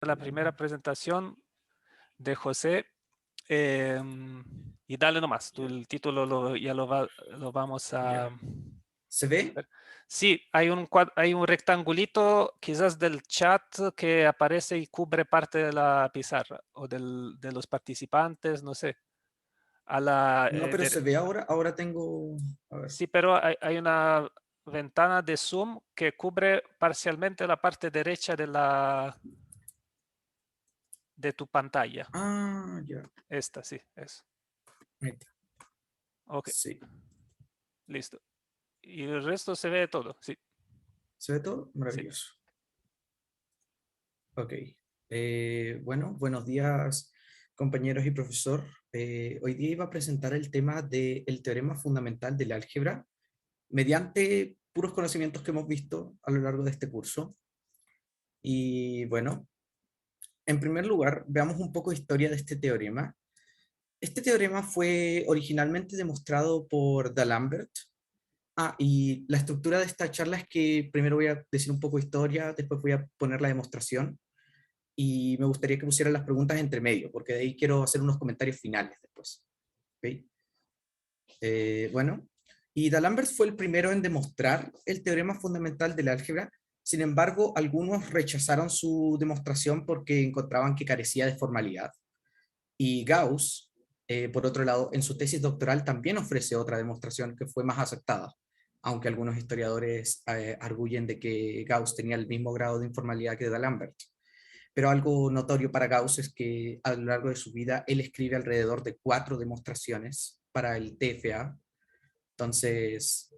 la primera presentación de José. Y dale nomás, tú Ya. el título ya lo vamos a Ya. ¿Se ve? ver. Sí, hay un rectangulito quizás del chat que aparece y cubre parte de la pizarra o de los participantes, no sé. A la, No, pero se ve ahora. Ahora tengo. A ver. sí, pero hay una ventana de Zoom que cubre parcialmente la parte derecha de tu pantalla. Ah, ya. Esta, sí, es. Ahí está. Ok, Sí. listo. Y el resto se ve todo, sí, ¿Se ve todo? sí. Maravilloso. Ok. Bueno, buenos días, compañeros y profesor. Hoy día iba a presentar el tema del teorema fundamental del álgebra mediante puros conocimientos que hemos visto a lo largo de este curso. Y bueno, en primer lugar, veamos un poco de historia de este teorema. Este teorema fue originalmente demostrado por D'Alembert. Y la estructura de esta charla es que primero voy a decir un poco de historia, después voy a poner la demostración y me gustaría que pusieran las preguntas entre medio, porque de ahí quiero hacer unos comentarios finales después. ¿Okay? Bueno, y D'Alembert fue el primero en demostrar el teorema fundamental del álgebra. Sin embargo, algunos rechazaron su demostración porque encontraban que carecía de formalidad. Y Gauss, por otro lado, en su tesis doctoral también ofrece otra demostración que fue más aceptada, aunque algunos historiadores arguyen de que Gauss tenía el mismo grado de informalidad que D'Alembert. Pero algo notorio para Gauss es que a lo largo de su vida él escribe alrededor de 4 demostraciones para el TFA. Entonces,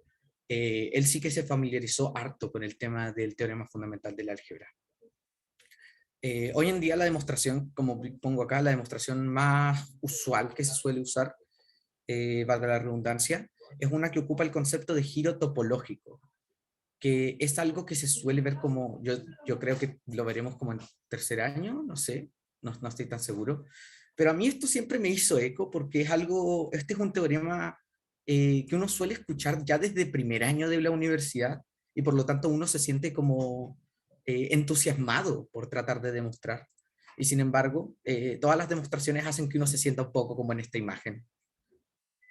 él sí que se familiarizó harto con el tema del teorema fundamental del álgebra. Hoy en día la demostración, como pongo acá, la demostración más usual que se suele usar, valga la redundancia, es una que ocupa el concepto de giro topológico, que es algo que se suele ver como, yo creo que lo veremos como en tercer año, no sé, no estoy tan seguro, pero a mí esto siempre me hizo eco porque es algo, este es un teorema que uno suele escuchar ya desde primer año de la universidad y por lo tanto uno se siente como entusiasmado por tratar de demostrar. Y sin embargo, todas las demostraciones hacen que uno se sienta un poco como en esta imagen.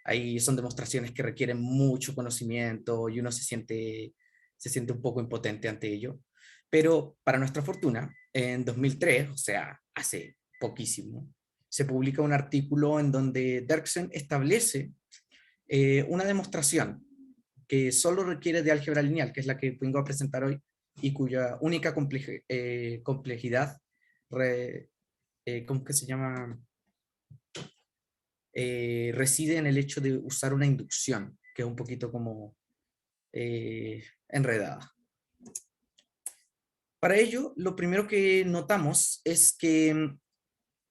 Ahí son demostraciones que requieren mucho conocimiento y uno se siente un poco impotente ante ello. Pero para nuestra fortuna, en 2003, o sea, hace poquísimo, se publica un artículo en donde Derksen establece una demostración que solo requiere de álgebra lineal, que es la que vengo a presentar hoy, y cuya única complejidad, ¿cómo que se llama? Reside en el hecho de usar una inducción, que es un poquito como enredada. Para ello, lo primero que notamos es que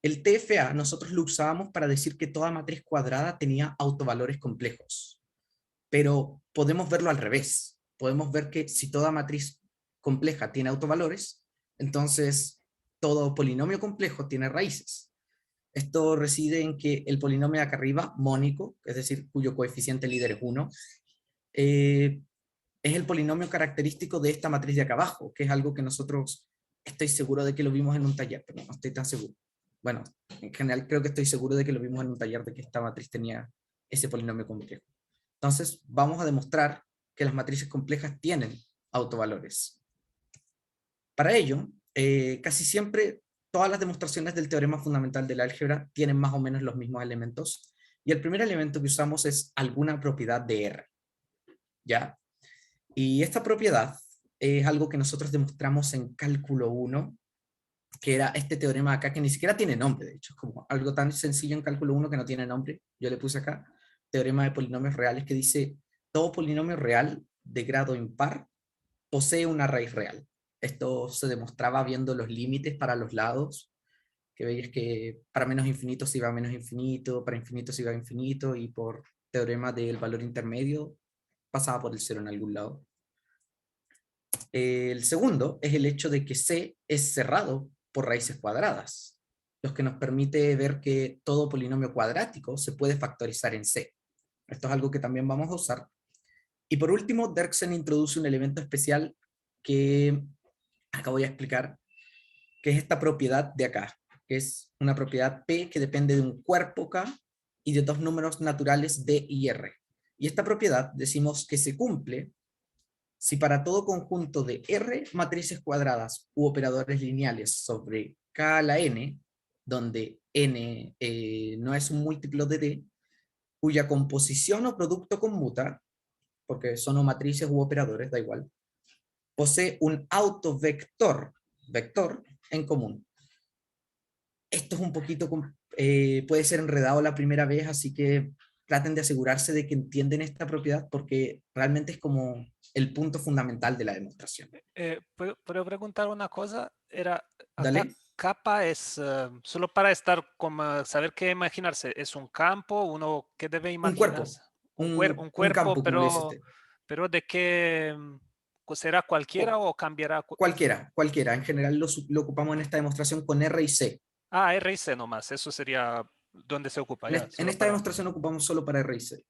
el TFA nosotros lo usábamos para decir que toda matriz cuadrada tenía autovalores complejos, pero podemos verlo al revés. Podemos ver que si toda matriz compleja tiene autovalores, entonces todo polinomio complejo tiene raíces. Esto reside en que el polinomio de acá arriba, mónico, es decir, cuyo coeficiente líder es 1, eh, es el polinomio característico de esta matriz de acá abajo, que es algo que nosotros estoy seguro de que lo vimos en un taller, pero no estoy tan seguro. Bueno, en general creo que estoy seguro de que lo vimos en un taller de que esta matriz tenía ese polinomio complejo. Entonces, vamos a demostrar que las matrices complejas tienen autovalores. Para ello, casi siempre todas las demostraciones del teorema fundamental del álgebra tienen más o menos los mismos elementos, y el primer elemento que usamos es alguna propiedad de R, ¿ya? Y esta propiedad es algo que nosotros demostramos en cálculo 1, que era este teorema acá, que ni siquiera tiene nombre, de hecho, es como algo tan sencillo en cálculo 1 que no tiene nombre. Yo le puse acá, teorema de polinomios reales, que dice, todo polinomio real de grado impar posee una raíz real. Esto se demostraba viendo los límites para los lados, que veis que para menos infinito se iba a menos infinito, para infinito se iba a infinito, y por teorema del valor intermedio pasaba por el cero en algún lado. El segundo es el hecho de que C es cerrado por raíces cuadradas, lo que nos permite ver que todo polinomio cuadrático se puede factorizar en C. Esto es algo que también vamos a usar. Y por último, Derksen introduce un elemento especial que acá voy a explicar, que es esta propiedad de acá, que es una propiedad P que depende de un cuerpo K y de dos números naturales D y R. Y esta propiedad decimos que se cumple si para todo conjunto de R matrices cuadradas u operadores lineales sobre K a la N, donde N no es un múltiplo de D, cuya composición o producto conmuta, porque son o matrices u operadores, da igual, posee un autovector vector en común. Esto es un poquito, puede ser enredado la primera vez, así que traten de asegurarse de que entienden esta propiedad porque realmente es como el punto fundamental de la demostración. ¿Puedo preguntar una cosa? Acá Dale. capa es solo para estar como saber qué imaginarse. ¿Es un campo? ¿Uno qué debe Un cuerpo, imaginarse? Un un cuerpo, campo, como le dice usted. pero ¿de qué será cualquiera O o cambiará? cualquiera, cualquiera. En general lo ocupamos en esta demostración con R y C. Ah, R y C nomás. Eso sería donde se ocupa ya, En solo esta para... demostración ocupamos solo para R y C.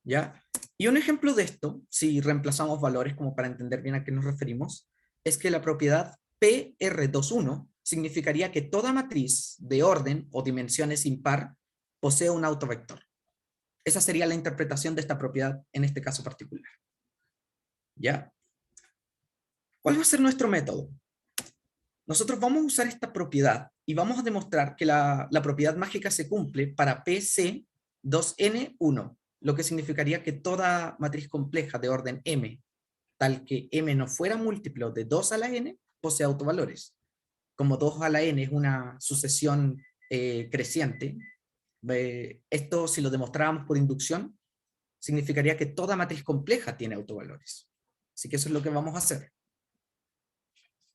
¿Ya? Y un ejemplo de esto, si reemplazamos valores como para entender bien a qué nos referimos, es que la propiedad PR21 significaría que toda matriz de orden o dimensiones impar posee un autovector. Esa sería la interpretación de esta propiedad en este caso particular. ¿Ya? ¿Cuál va a ser nuestro método? Nosotros vamos a usar esta propiedad y vamos a demostrar que la propiedad mágica se cumple para PC2N1, lo que significaría que toda matriz compleja de orden M, tal que M no fuera múltiplo de 2 a la N, posee autovalores. Como 2 a la N es una sucesión creciente, esto si lo demostrábamos por inducción, significaría que toda matriz compleja tiene autovalores. Así que eso es lo que vamos a hacer.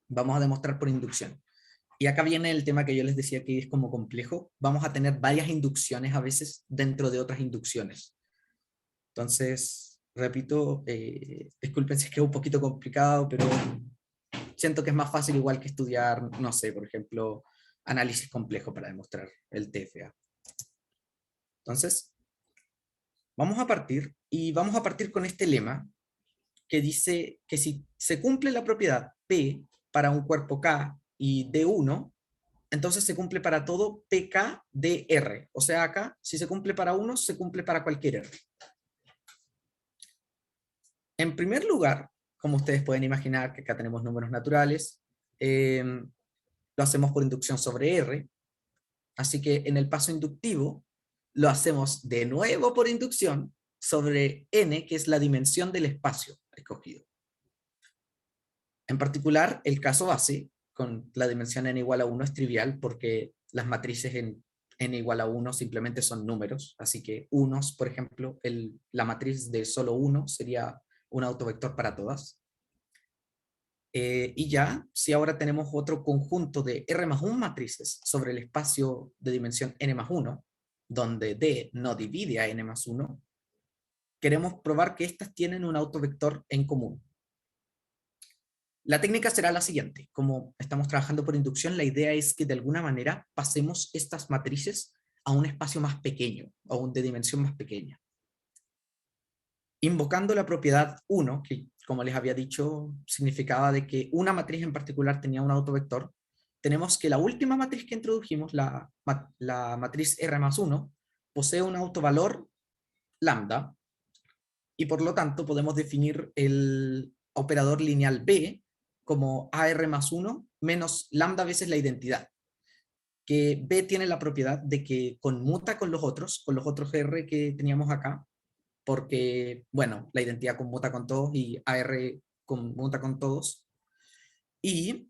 Vamos a demostrar por inducción. Y acá viene el tema que yo les decía que es como complejo. Vamos a tener varias inducciones a veces dentro de otras inducciones. Entonces, repito, disculpen si es que es un poquito complicado, pero siento que es más fácil igual que estudiar, no sé, por ejemplo, análisis complejo para demostrar el TFA. Entonces, vamos a partir con este lema que dice que si se cumple la propiedad P para un cuerpo K y D1, entonces se cumple para todo PK-DR. O sea, acá, si se cumple para uno, se cumple para cualquier R. En primer lugar, como ustedes pueden imaginar, que acá tenemos números naturales, lo hacemos por inducción sobre R. Así que en el paso inductivo, lo hacemos de nuevo por inducción sobre N, que es la dimensión del espacio escogido. En particular, el caso base, con la dimensión n igual a 1 es trivial porque las matrices en n igual a 1 simplemente son números, así que unos, por ejemplo, la matriz de solo 1 sería un autovector para todas. Y ya, si ahora tenemos otro conjunto de R más 1 matrices sobre el espacio de dimensión n más 1, donde D no divide a n más 1, queremos probar que estas tienen un autovector en común. La técnica será la siguiente. Como estamos trabajando por inducción, la idea es que de alguna manera pasemos estas matrices a un espacio más pequeño, o de dimensión más pequeña. Invocando la propiedad 1, que como les había dicho, significaba de que una matriz en particular tenía un autovector, tenemos que la última matriz que introdujimos, la matriz R más 1, posee un autovalor lambda, y por lo tanto podemos definir el operador lineal B como AR más 1 menos lambda veces la identidad, que B tiene la propiedad de que conmuta con los otros R que teníamos acá, porque, bueno, la identidad conmuta con todos y AR conmuta con todos. Y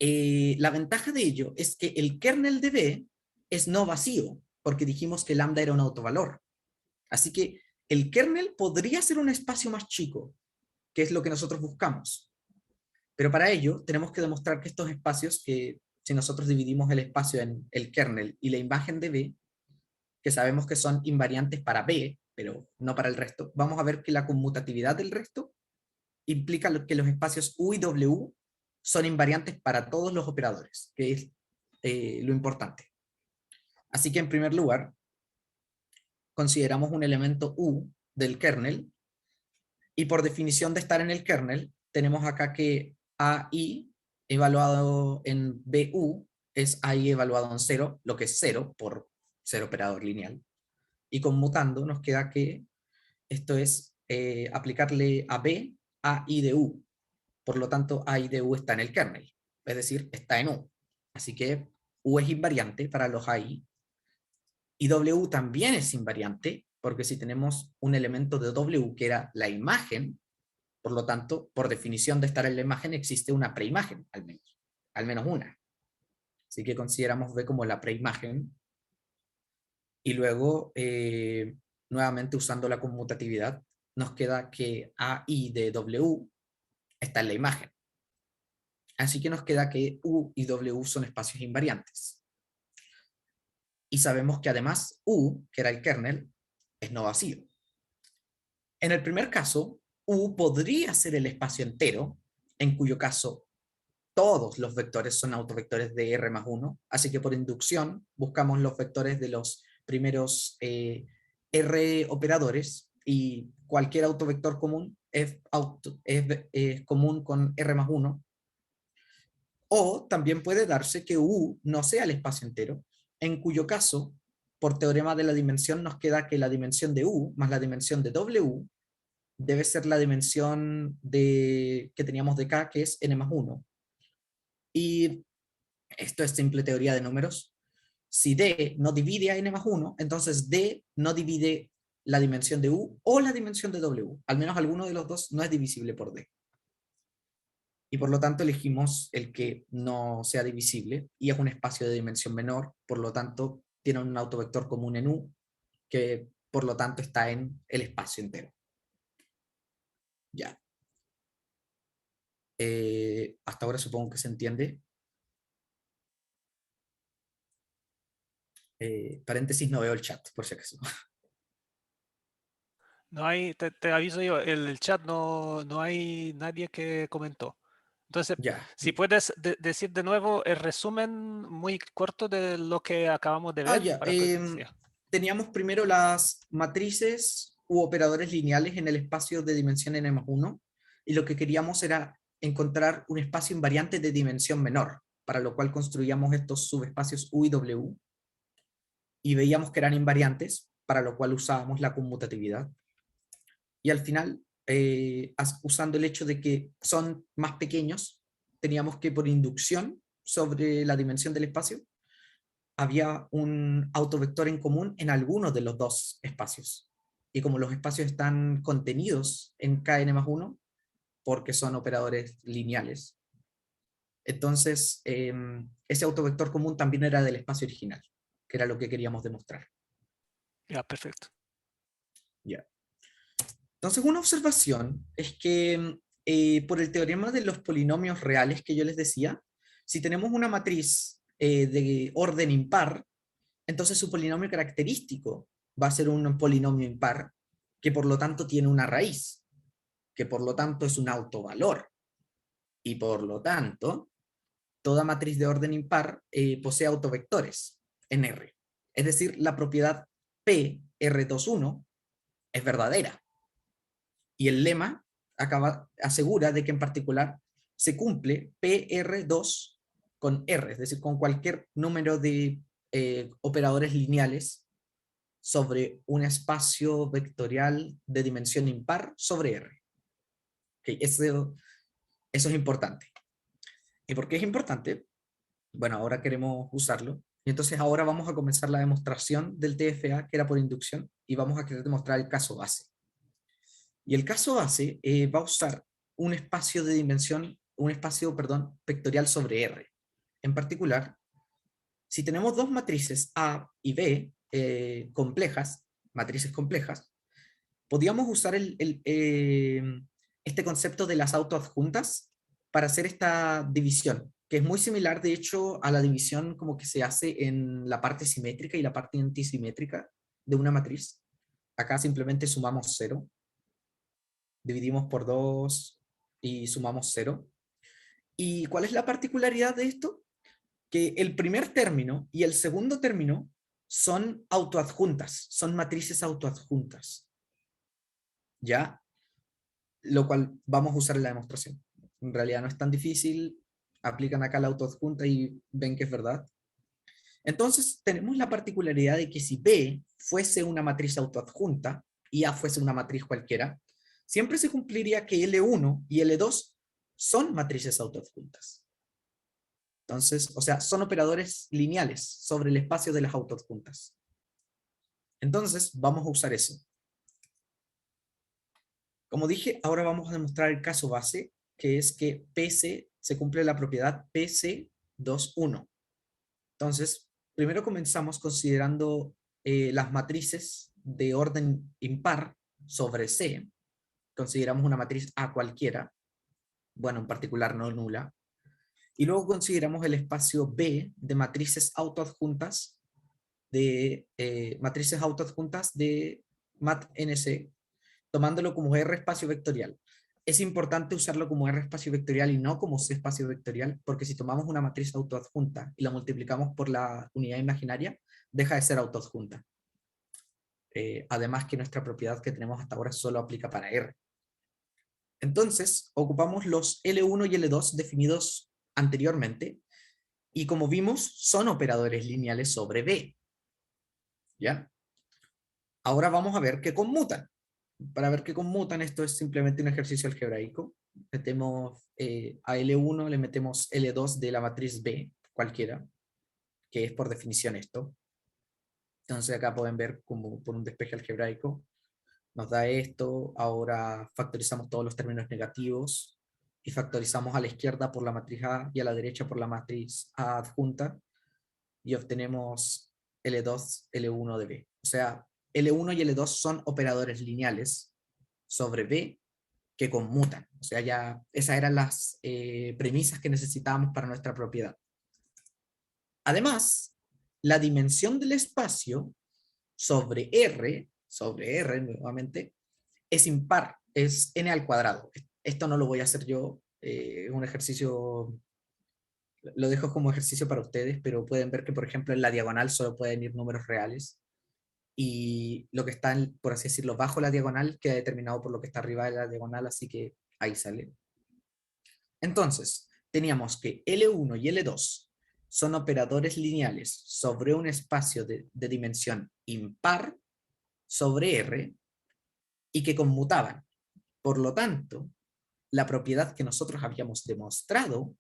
la ventaja de ello es que el kernel de B es no vacío, porque dijimos que lambda era un autovalor. Así que el kernel podría ser un espacio más chico, que es lo que nosotros buscamos. Pero para ello tenemos que demostrar que estos espacios, que si nosotros dividimos el espacio en el kernel y la imagen de B, que sabemos que son invariantes para B, pero no para el resto, vamos a ver que la conmutatividad del resto implica que los espacios U y W son invariantes para todos los operadores, que es lo importante. Así que en primer lugar, consideramos un elemento U del kernel, y por definición de estar en el kernel, tenemos acá que AI evaluado en BU es AI evaluado en 0, lo que es 0 por ser operador lineal. Y conmutando nos queda que esto es aplicarle a B AI de U. Por lo tanto, AI de U está en el kernel, es decir, está en U. Así que U es invariante para los AI y W también es invariante, porque si tenemos un elemento de W que era la imagen, por lo tanto, por definición de estar en la imagen, existe una preimagen, al menos una. Así que consideramos B como la preimagen, y luego, nuevamente usando la conmutatividad, nos queda que AI de W está en la imagen. Así que nos queda que U y W son espacios invariantes. Y sabemos que además U, que era el kernel, es no vacío. En el primer caso, U podría ser el espacio entero, en cuyo caso todos los vectores son autovectores de R más 1, así que por inducción buscamos los vectores de los primeros R operadores y cualquier autovector común es común con R más 1. O también puede darse que U no sea el espacio entero, en cuyo caso, por teorema de la dimensión, nos queda que la dimensión de U más la dimensión de W debe ser la dimensión que teníamos de K, que es n más 1. Y esto es simple teoría de números. Si D no divide a n más 1, entonces D no divide la dimensión de U o la dimensión de W. Al menos alguno de los dos no es divisible por D. Y por lo tanto elegimos el que no sea divisible y es un espacio de dimensión menor, por lo tanto tiene un autovector común en U, que por lo tanto está en el espacio entero. Ya. Hasta ahora supongo que se entiende. Paréntesis, no veo el chat, por si acaso. No hay, te aviso yo, el chat no hay nadie que comentó. Entonces, Ya. si puedes decir de nuevo el resumen muy corto de lo que acabamos de ver Ya. para que sea. Teníamos primero las matrices u operadores lineales en el espacio de dimensión n más 1, y lo que queríamos era encontrar un espacio invariante de dimensión menor, para lo cual construíamos estos subespacios U y W, y veíamos que eran invariantes, para lo cual usábamos la conmutatividad. Y al final, usando el hecho de que son más pequeños, teníamos que por inducción sobre la dimensión del espacio, había un autovector en común en alguno de los dos espacios. Y como los espacios están contenidos en Kn más 1, porque son operadores lineales, entonces ese autovector común también era del espacio original, que era lo que queríamos demostrar. Ya, perfecto. Ya. Entonces, una observación es que por el teorema de los polinomios reales que yo les decía, si tenemos una matriz de orden impar, entonces su polinomio característico va a ser un polinomio impar, que por lo tanto tiene una raíz, que por lo tanto es un autovalor, y por lo tanto, toda matriz de orden impar posee autovectores en R. Es decir, la propiedad P R21 es verdadera. Y el lema asegura de que en particular se cumple PR2 con R, es decir, con cualquier número de operadores lineales sobre un espacio vectorial de dimensión impar sobre R. Okay, eso es importante. ¿Y por qué es importante? Bueno, ahora queremos usarlo. Y entonces ahora vamos a comenzar la demostración del TFA, que era por inducción, y vamos a querer demostrar el caso base. Y el caso base va a usar un espacio de dimensión, un espacio, perdón, vectorial sobre R. En particular, si tenemos dos matrices A y B complejas, matrices complejas, podríamos usar este concepto de las autoadjuntas para hacer esta división, que es muy similar, de hecho, a la división como que se hace en la parte simétrica y la parte antisimétrica de una matriz. Acá simplemente sumamos 0, dividimos por 2 y sumamos 0. ¿Y cuál es la particularidad de esto? Que el primer término y el segundo término son autoadjuntas, son matrices autoadjuntas. ¿Ya? Lo cual vamos a usar en la demostración. En realidad no es tan difícil, aplican acá la autoadjunta y ven que es verdad. Entonces, tenemos la particularidad de que si B fuese una matriz autoadjunta y A fuese una matriz cualquiera, siempre se cumpliría que L1 y L2 son matrices autoadjuntas. Entonces, o sea, son operadores lineales sobre el espacio de las autoadjuntas. Entonces, vamos a usar eso. Como dije, ahora vamos a demostrar el caso base, que es que PC se cumple la propiedad PC21. Entonces, primero comenzamos considerando las matrices de orden impar sobre C. Consideramos una matriz A cualquiera, bueno, en particular no nula. Y luego consideramos el espacio B de matrices autoadjuntas de mat NC, tomándolo como R espacio vectorial. Es importante usarlo como R espacio vectorial y no como C espacio vectorial, porque si tomamos una matriz autoadjunta y la multiplicamos por la unidad imaginaria, deja de ser autoadjunta. Además que nuestra propiedad que tenemos hasta ahora solo aplica para R. Entonces, ocupamos los L1 y L2 definidos anteriormente, y como vimos, son operadores lineales sobre B. ¿Ya? Ahora vamos a ver qué conmutan. Para ver qué conmutan, esto es simplemente un ejercicio algebraico. Metemos a L1, le metemos L2 de la matriz B, cualquiera, que es por definición esto. Entonces acá pueden ver como por un despeje algebraico nos da esto. Ahora factorizamos todos los términos negativos y factorizamos a la izquierda por la matriz A y a la derecha por la matriz A adjunta y obtenemos L2, L1 de B. O sea, L1 y L2 son operadores lineales sobre B que conmutan. O sea, ya esas eran las premisas que necesitábamos para nuestra propiedad. Además, la dimensión del espacio sobre R nuevamente, es impar, es n al cuadrado. Esto no lo voy a hacer yo, es un ejercicio, lo dejo como ejercicio para ustedes, pero pueden ver que, por ejemplo, en la diagonal solo pueden ir números reales, y lo que está, por así decirlo, bajo la diagonal queda determinado por lo que está arriba de la diagonal, así que ahí sale. Entonces, teníamos que L1 y L2 son operadores lineales sobre un espacio de dimensión impar sobre R y que conmutaban. Por lo tanto, la propiedad que nosotros habíamos demostrado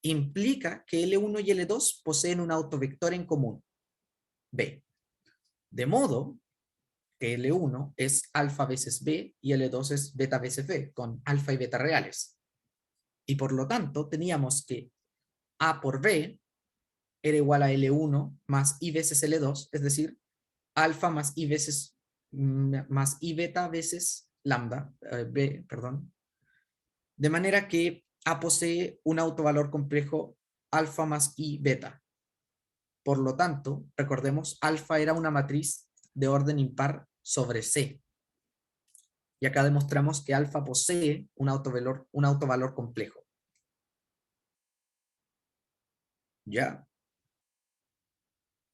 implica que L1 y L2 poseen un autovector en común, B. De modo que L1 es alfa veces B y L2 es beta veces B, con alfa y beta reales. Y por lo tanto, teníamos que A por B era igual a L1 más I veces L2, es decir, alfa más I beta veces lambda, B, perdón. De manera que A posee un autovalor complejo alfa más I beta. Por lo tanto, recordemos, alfa era una matriz de orden impar sobre C. Y acá demostramos que alfa posee un autovalor complejo. ¿Ya?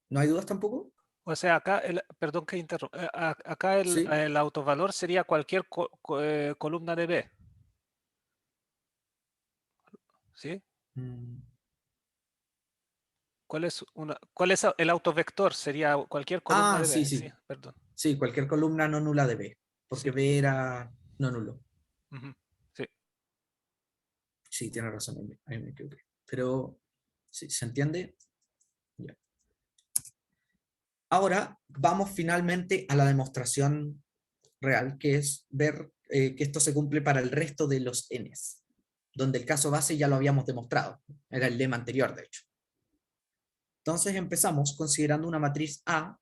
¿No hay dudas tampoco? O sea, acá, perdón que interrumpa, acá Sí. el autovalor sería cualquier columna de B, ¿sí? Mm. ¿Cuál es el autovector? Sería cualquier columna Ah, de sí, B, sí, sí. perdón. Sí, cualquier columna no nula de B, porque Sí, B era no nulo. ujú, sí. Sí, tiene razón, ahí me equivoqué. Pero, sí, ¿se entiende? Ya. Ahora vamos finalmente a la demostración real, que es ver que esto se cumple para el resto de los n's, donde el caso base ya lo habíamos demostrado. Era el lema anterior, de hecho. Entonces empezamos considerando una matriz A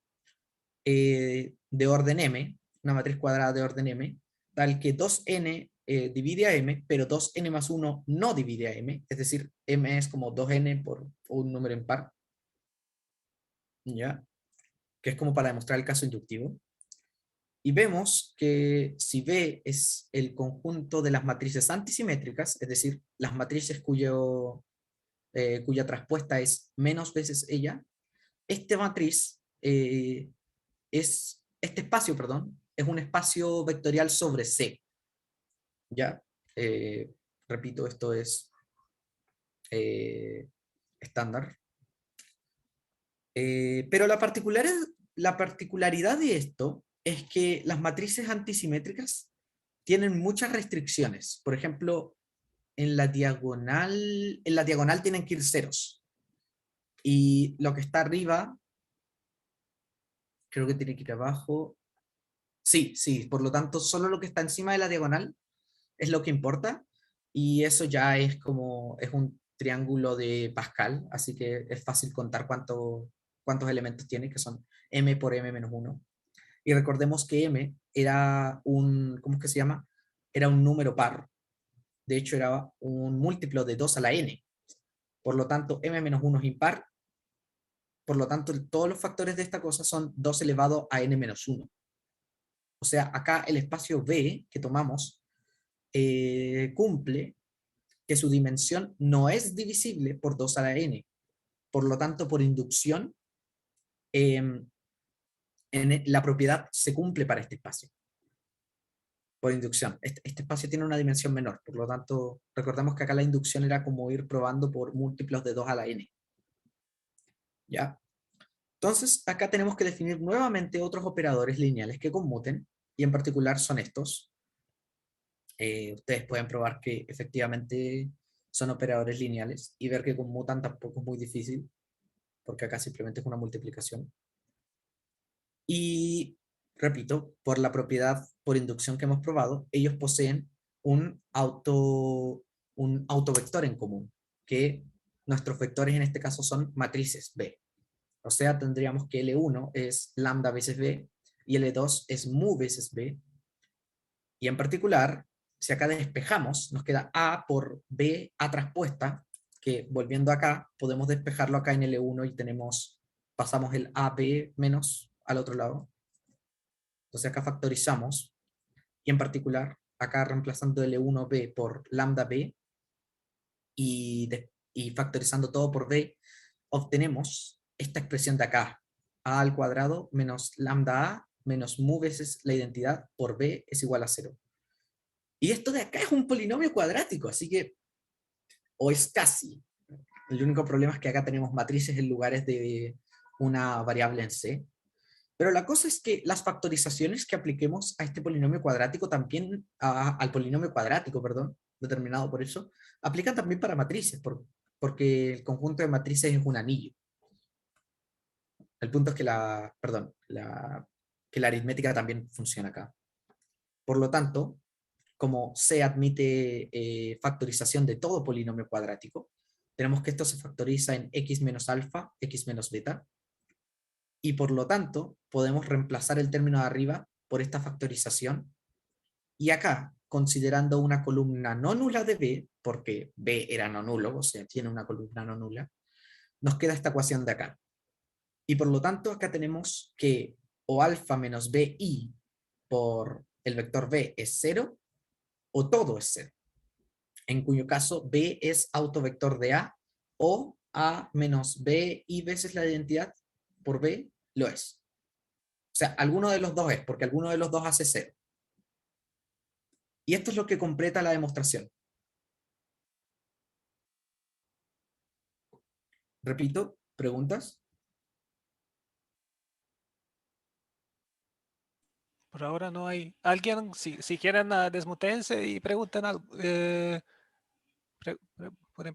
de orden M, una matriz cuadrada de orden M, tal que 2n divide a m, pero 2n más 1 no divide a m, es decir, m es como 2n por un número impar, ¿ya? Que es como para demostrar el caso inductivo. Y vemos que si B es el conjunto de las matrices antisimétricas, es decir, las matrices cuya traspuesta es menos veces ella, esta matriz este espacio, perdón, es un espacio vectorial sobre C. ¿Ya? Repito, esto es estándar. Pero la particularidad de esto es que las matrices antisimétricas tienen muchas restricciones. Por ejemplo, en la diagonal tienen que ir ceros. Y lo que está arriba, creo que tiene que ir abajo. Sí, sí, por lo tanto, solo lo que está encima de la diagonal es lo que importa. Y eso ya es como, es un triángulo de Pascal, así que es fácil contar cuántos elementos tiene, que son m por m menos 1. Y recordemos que m era ¿cómo es que se llama? Era un número par. De hecho, era un múltiplo de 2 a la n. Por lo tanto, m menos 1 es impar. Por lo tanto, todos los factores de esta cosa son 2 elevado a n menos 1. O sea, acá el espacio B que tomamos cumple que su dimensión no es divisible por 2 a la n. Por lo tanto, por inducción, la propiedad se cumple para este espacio. Por inducción. Este espacio tiene una dimensión menor. Por lo tanto, recordemos que acá la inducción era como ir probando por múltiplos de 2 a la n. ¿Ya? Entonces, acá tenemos que definir nuevamente otros operadores lineales que conmuten, y en particular son estos. Ustedes pueden probar que efectivamente son operadores lineales, y ver que conmutan tampoco es muy difícil, porque acá simplemente es una multiplicación. Y, repito, por la propiedad por inducción que hemos probado, ellos poseen un autovector en común, que nuestros vectores en este caso son matrices B. O sea, tendríamos que L1 es lambda veces B, y L2 es mu veces B. Y en particular, si acá despejamos, nos queda A por B A traspuesta, que volviendo acá, podemos despejarlo acá en L1 y pasamos el AB menos al otro lado. Entonces acá factorizamos, y en particular, acá reemplazando L1B por lambda B, y factorizando todo por B, obtenemos esta expresión de acá, a al cuadrado menos lambda a menos mu veces la identidad por b es igual a 0. Y esto de acá es un polinomio cuadrático, así que, o es casi. El único problema es que acá tenemos matrices en lugares de una variable en C. Pero la cosa es que las factorizaciones que apliquemos a este polinomio cuadrático también, al polinomio cuadrático, perdón, determinado por eso, aplican también para matrices, porque el conjunto de matrices es un anillo. El punto es que que la aritmética también funciona acá. Por lo tanto, como C admite factorización de todo polinomio cuadrático, tenemos que esto se factoriza en x menos alfa, x menos beta, y por lo tanto podemos reemplazar el término de arriba por esta factorización, y acá, considerando una columna no nula de B, porque B era no nulo, o sea, tiene una columna no nula, nos queda esta ecuación de acá. Y por lo tanto, acá tenemos que o alfa menos bi por el vector b es 0, o todo es 0. En cuyo caso, b es autovector de a, o a menos bi veces la identidad por b lo es. O sea, alguno de los dos es, porque alguno de los dos hace 0. Y esto es lo que completa la demostración. Repito, ¿preguntas? Por ahora no hay. Alguien, si quieren, desmutense y pregunten algo. Pueden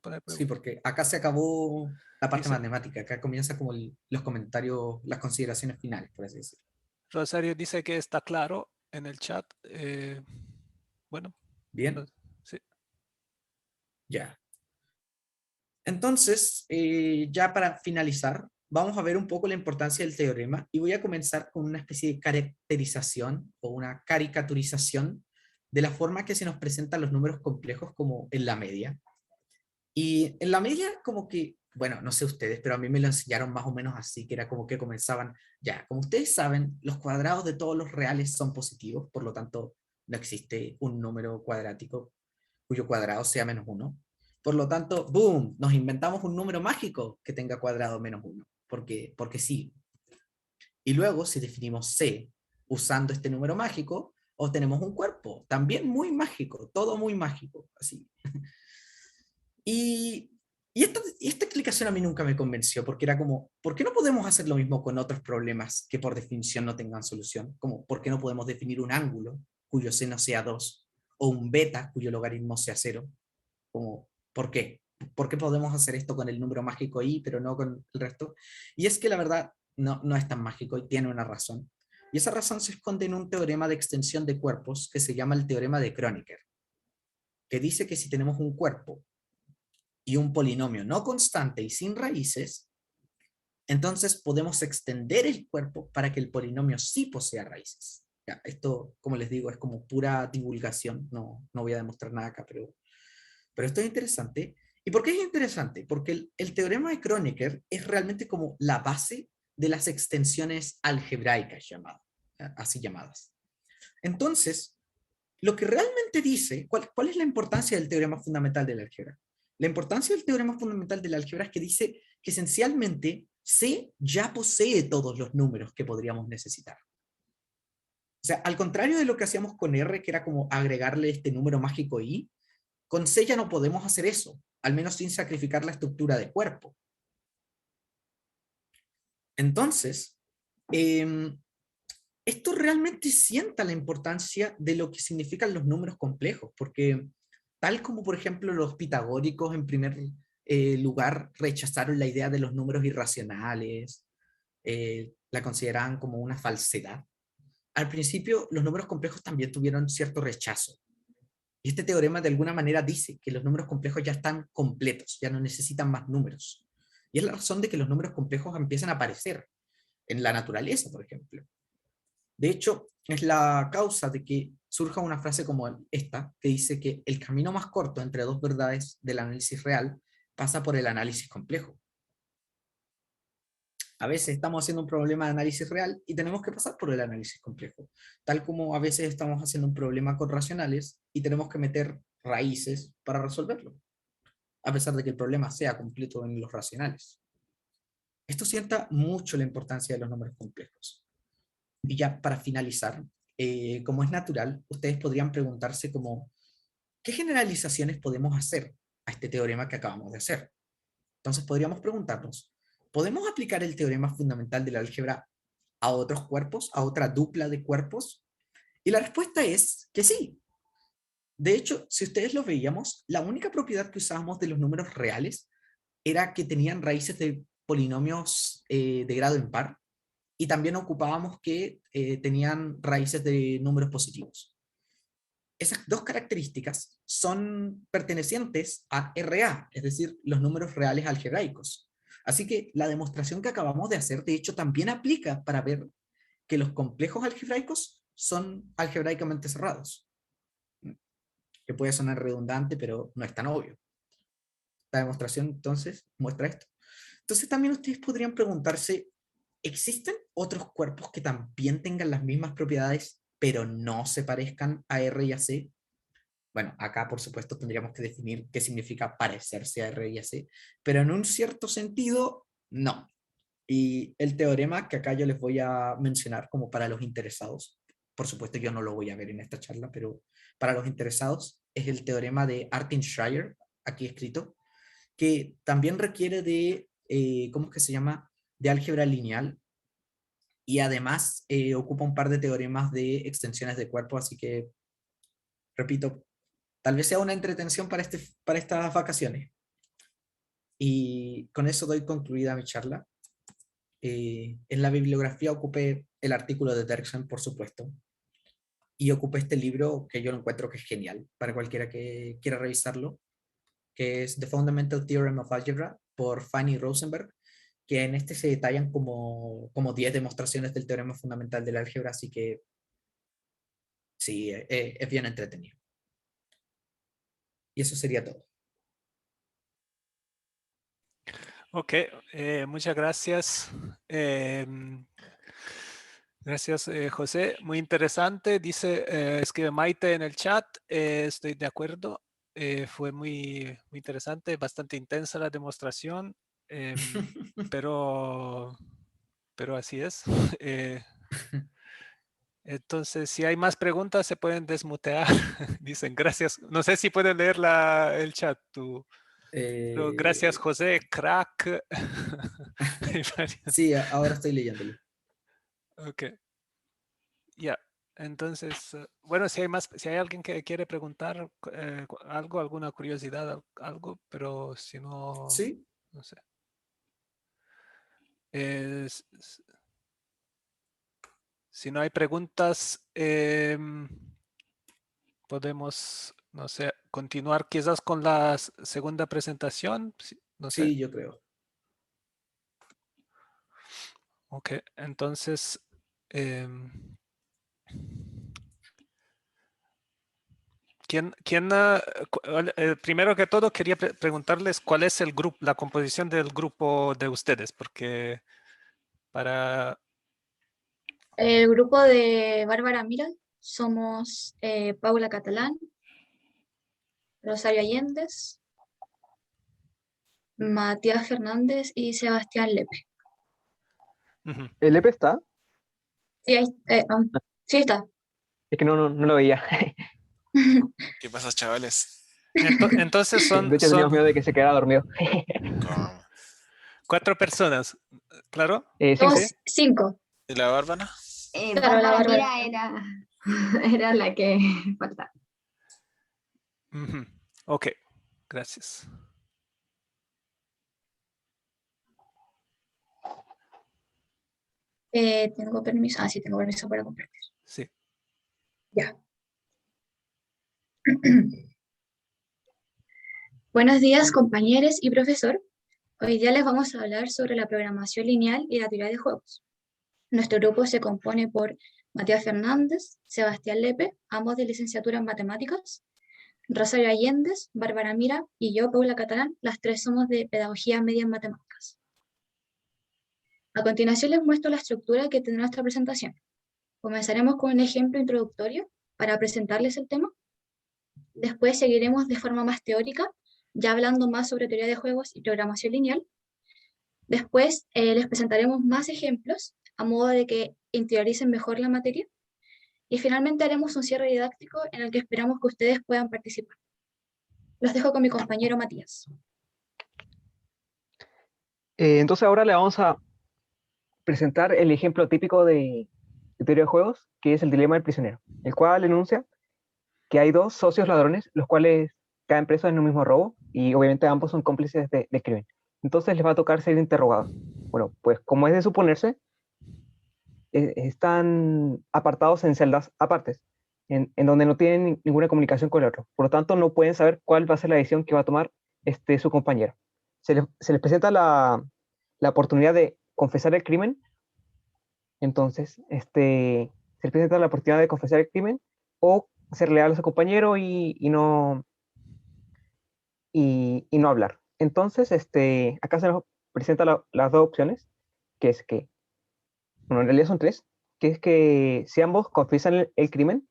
poner Sí, preguntas. porque acá se acabó la parte Dice, matemática, acá comienza como los comentarios, las consideraciones finales, por así decirlo. Rosario dice que está claro en el chat. Bueno, Bien, pues, sí. ya. Entonces, ya para finalizar, vamos a ver un poco la importancia del teorema, y voy a comenzar con una especie de caracterización o una caricaturización de la forma que se nos presentan los números complejos como en la media. Y en la media, como que, bueno, no sé ustedes, pero a mí me lo enseñaron más o menos así, que era como que comenzaban, ya, como ustedes saben, los cuadrados de todos los reales son positivos, por lo tanto, no existe un número cuadrático cuyo cuadrado sea menos 1. Por lo tanto, boom, nos inventamos un número mágico que tenga cuadrado menos 1, porque sí. Y luego, si definimos C usando este número mágico, obtenemos un cuerpo, también muy mágico, todo muy mágico, así. Y esta explicación a mí nunca me convenció, porque era como, ¿por qué no podemos hacer lo mismo con otros problemas que por definición no tengan solución? Como, ¿por qué no podemos definir un ángulo cuyo seno sea 2 o un beta cuyo logaritmo sea 0? Como, ¿por qué? ¿Por qué podemos hacer esto con el número mágico i, pero no con el resto? Y es que la verdad no es tan mágico y tiene una razón. Y esa razón se esconde en un teorema de extensión de cuerpos que se llama el teorema de Kronecker, que dice que si tenemos un cuerpo y un polinomio no constante y sin raíces, entonces podemos extender el cuerpo para que el polinomio sí posea raíces. Ya, esto, como les digo, es como pura divulgación, no voy a demostrar nada acá, pero esto es interesante. ¿Y por qué es interesante? Porque el teorema de Kronecker es realmente como la base de las extensiones algebraicas llamadas, así llamadas. Entonces, lo que realmente dice, ¿cuál es la importancia del teorema fundamental de la álgebra? La importancia del teorema fundamental de la álgebra es que dice que esencialmente C ya posee todos los números que podríamos necesitar. O sea, al contrario de lo que hacíamos con R, que era como agregarle este número mágico I, con C ya no podemos hacer eso, al menos sin sacrificar la estructura de cuerpo. Entonces, esto realmente sienta la importancia de lo que significan los números complejos, porque tal como por ejemplo los pitagóricos en primer lugar rechazaron la idea de los números irracionales, la consideraban como una falsedad. Al principio los números complejos también tuvieron cierto rechazo. Y este teorema de alguna manera dice que los números complejos ya están completos, ya no necesitan más números. Y es la razón de que los números complejos empiezan a aparecer en la naturaleza, por ejemplo. De hecho, es la causa de que surja una frase como esta, que dice que el camino más corto entre dos verdades del análisis real pasa por el análisis complejo. A veces estamos haciendo un problema de análisis real y tenemos que pasar por el análisis complejo, tal como a veces estamos haciendo un problema con racionales y tenemos que meter raíces para resolverlo, a pesar de que el problema sea completo en los racionales. Esto sienta mucho la importancia de los números complejos. Y ya para finalizar, como es natural, ustedes podrían preguntarse como, ¿qué generalizaciones podemos hacer a este teorema que acabamos de hacer? Entonces podríamos preguntarnos, ¿podemos aplicar el teorema fundamental de la álgebra a otros cuerpos, a otra dupla de cuerpos? Y la respuesta es que sí. De hecho, si ustedes lo veíamos, la única propiedad que usábamos de los números reales era que tenían raíces de polinomios de grado impar, y también ocupábamos que tenían raíces de números positivos. Esas dos características son pertenecientes a RA, es decir, los números reales algebraicos. Así que la demostración que acabamos de hacer, de hecho, también aplica para ver que los complejos algebraicos son algebraicamente cerrados. Que puede sonar redundante, pero no es tan obvio. La demostración, entonces, muestra esto. Entonces, también ustedes podrían preguntarse, ¿existen otros cuerpos que también tengan las mismas propiedades, pero no se parezcan a R y a C? Bueno, acá por supuesto tendríamos que definir qué significa parecerse a R y a C, pero en un cierto sentido, no. Y el teorema que acá yo les voy a mencionar como para los interesados, por supuesto yo no lo voy a ver en esta charla, pero para los interesados es el teorema de Artin-Schreier, aquí escrito, que también requiere de, ¿cómo es que se llama? De álgebra lineal, y además ocupa un par de teoremas de extensiones de cuerpo, así que, repito, tal vez sea una entretención para estas vacaciones. Y con eso doy concluida mi charla. En la bibliografía ocupé el artículo de Derksen, por supuesto, y ocupé este libro que yo encuentro que es genial para cualquiera que quiera revisarlo, que es The Fundamental Theorem of Algebra por Fanny Rosenberg, que en este se detallan como 10 demostraciones del teorema fundamental de la álgebra, así que sí, es bien entretenido. Y eso sería todo. Ok, muchas gracias. Gracias, José. Muy interesante. Dice, escribe Maite en el chat. Estoy de acuerdo. Fue muy interesante, bastante intensa la demostración, pero, pero así es. Entonces, si hay más preguntas, se pueden desmutear. Dicen gracias. No sé si pueden leer el chat tú. Pero gracias, José, crack. Sí, ahora estoy leyéndolo. Ok. Ya. Entonces, bueno, si hay alguien que quiere preguntar algo, alguna curiosidad, algo, pero si no, Sí, no sé. Es- si no hay preguntas, podemos, no sé, continuar quizás con la segunda presentación. No sé. sí, yo creo. Ok, entonces, em, primero que todo quería preguntarles cuál es el grupo, la composición del grupo de ustedes, porque para... El grupo de Bárbara Mira somos Paula Catalán, Rosario Allendez, Matías Fernández y Sebastián Lepe. Ujú. ¿El EP está? Sí, sí está. Es que no lo veía. ¿Qué pasa, chavales? Entonces De hecho, teníamos miedo de que se quedara dormido. ¿Cómo? 4 personas, ¿claro? Cinco. Sí. Somos 5. ¿Y la Bárbara? Claro, la Bárbara Bárbara. Mira era la que faltaba. Ujú. Ok, gracias. Tengo permiso. Ah, sí, tengo permiso para compartir. Sí. Ya. Buenos días, compañeros y profesor. Hoy día les vamos a hablar sobre la programación lineal y la teoría de juegos. Nuestro grupo se compone por Matías Fernández, Sebastián Lepe, ambos de licenciatura en matemáticas, Rosario Allendez, Bárbara Mira y yo, Paula Catalán, las tres somos de pedagogía media en matemáticas. A continuación les muestro la estructura que tendrá nuestra presentación. Comenzaremos con un ejemplo introductorio para presentarles el tema. Después seguiremos de forma más teórica, ya hablando más sobre teoría de juegos y programación lineal. Después les presentaremos más ejemplos a modo de que interioricen mejor la materia. Y finalmente haremos un cierre didáctico en el que esperamos que ustedes puedan participar. Los dejo con mi compañero Matías. Entonces ahora le vamos a presentar el ejemplo típico de teoría de juegos, que es el dilema del prisionero, el cual enuncia que hay dos socios ladrones, los cuales caen presos en un mismo robo, y obviamente ambos son cómplices de crimen. Entonces les va a tocar ser interrogados. Bueno, pues como es de suponerse, están apartados en celdas apartes, en donde no tienen ninguna comunicación con el otro. Por lo tanto, no pueden saber cuál va a ser la decisión que va a tomar su compañero. Se les presenta la oportunidad de confesar el crimen. Entonces, se les presenta la oportunidad de confesar el crimen o ser leal a su compañero y no hablar. Entonces, acá se nos presenta las dos opciones, que es que, bueno, en realidad son tres, que es que si ambos confiesan el crimen,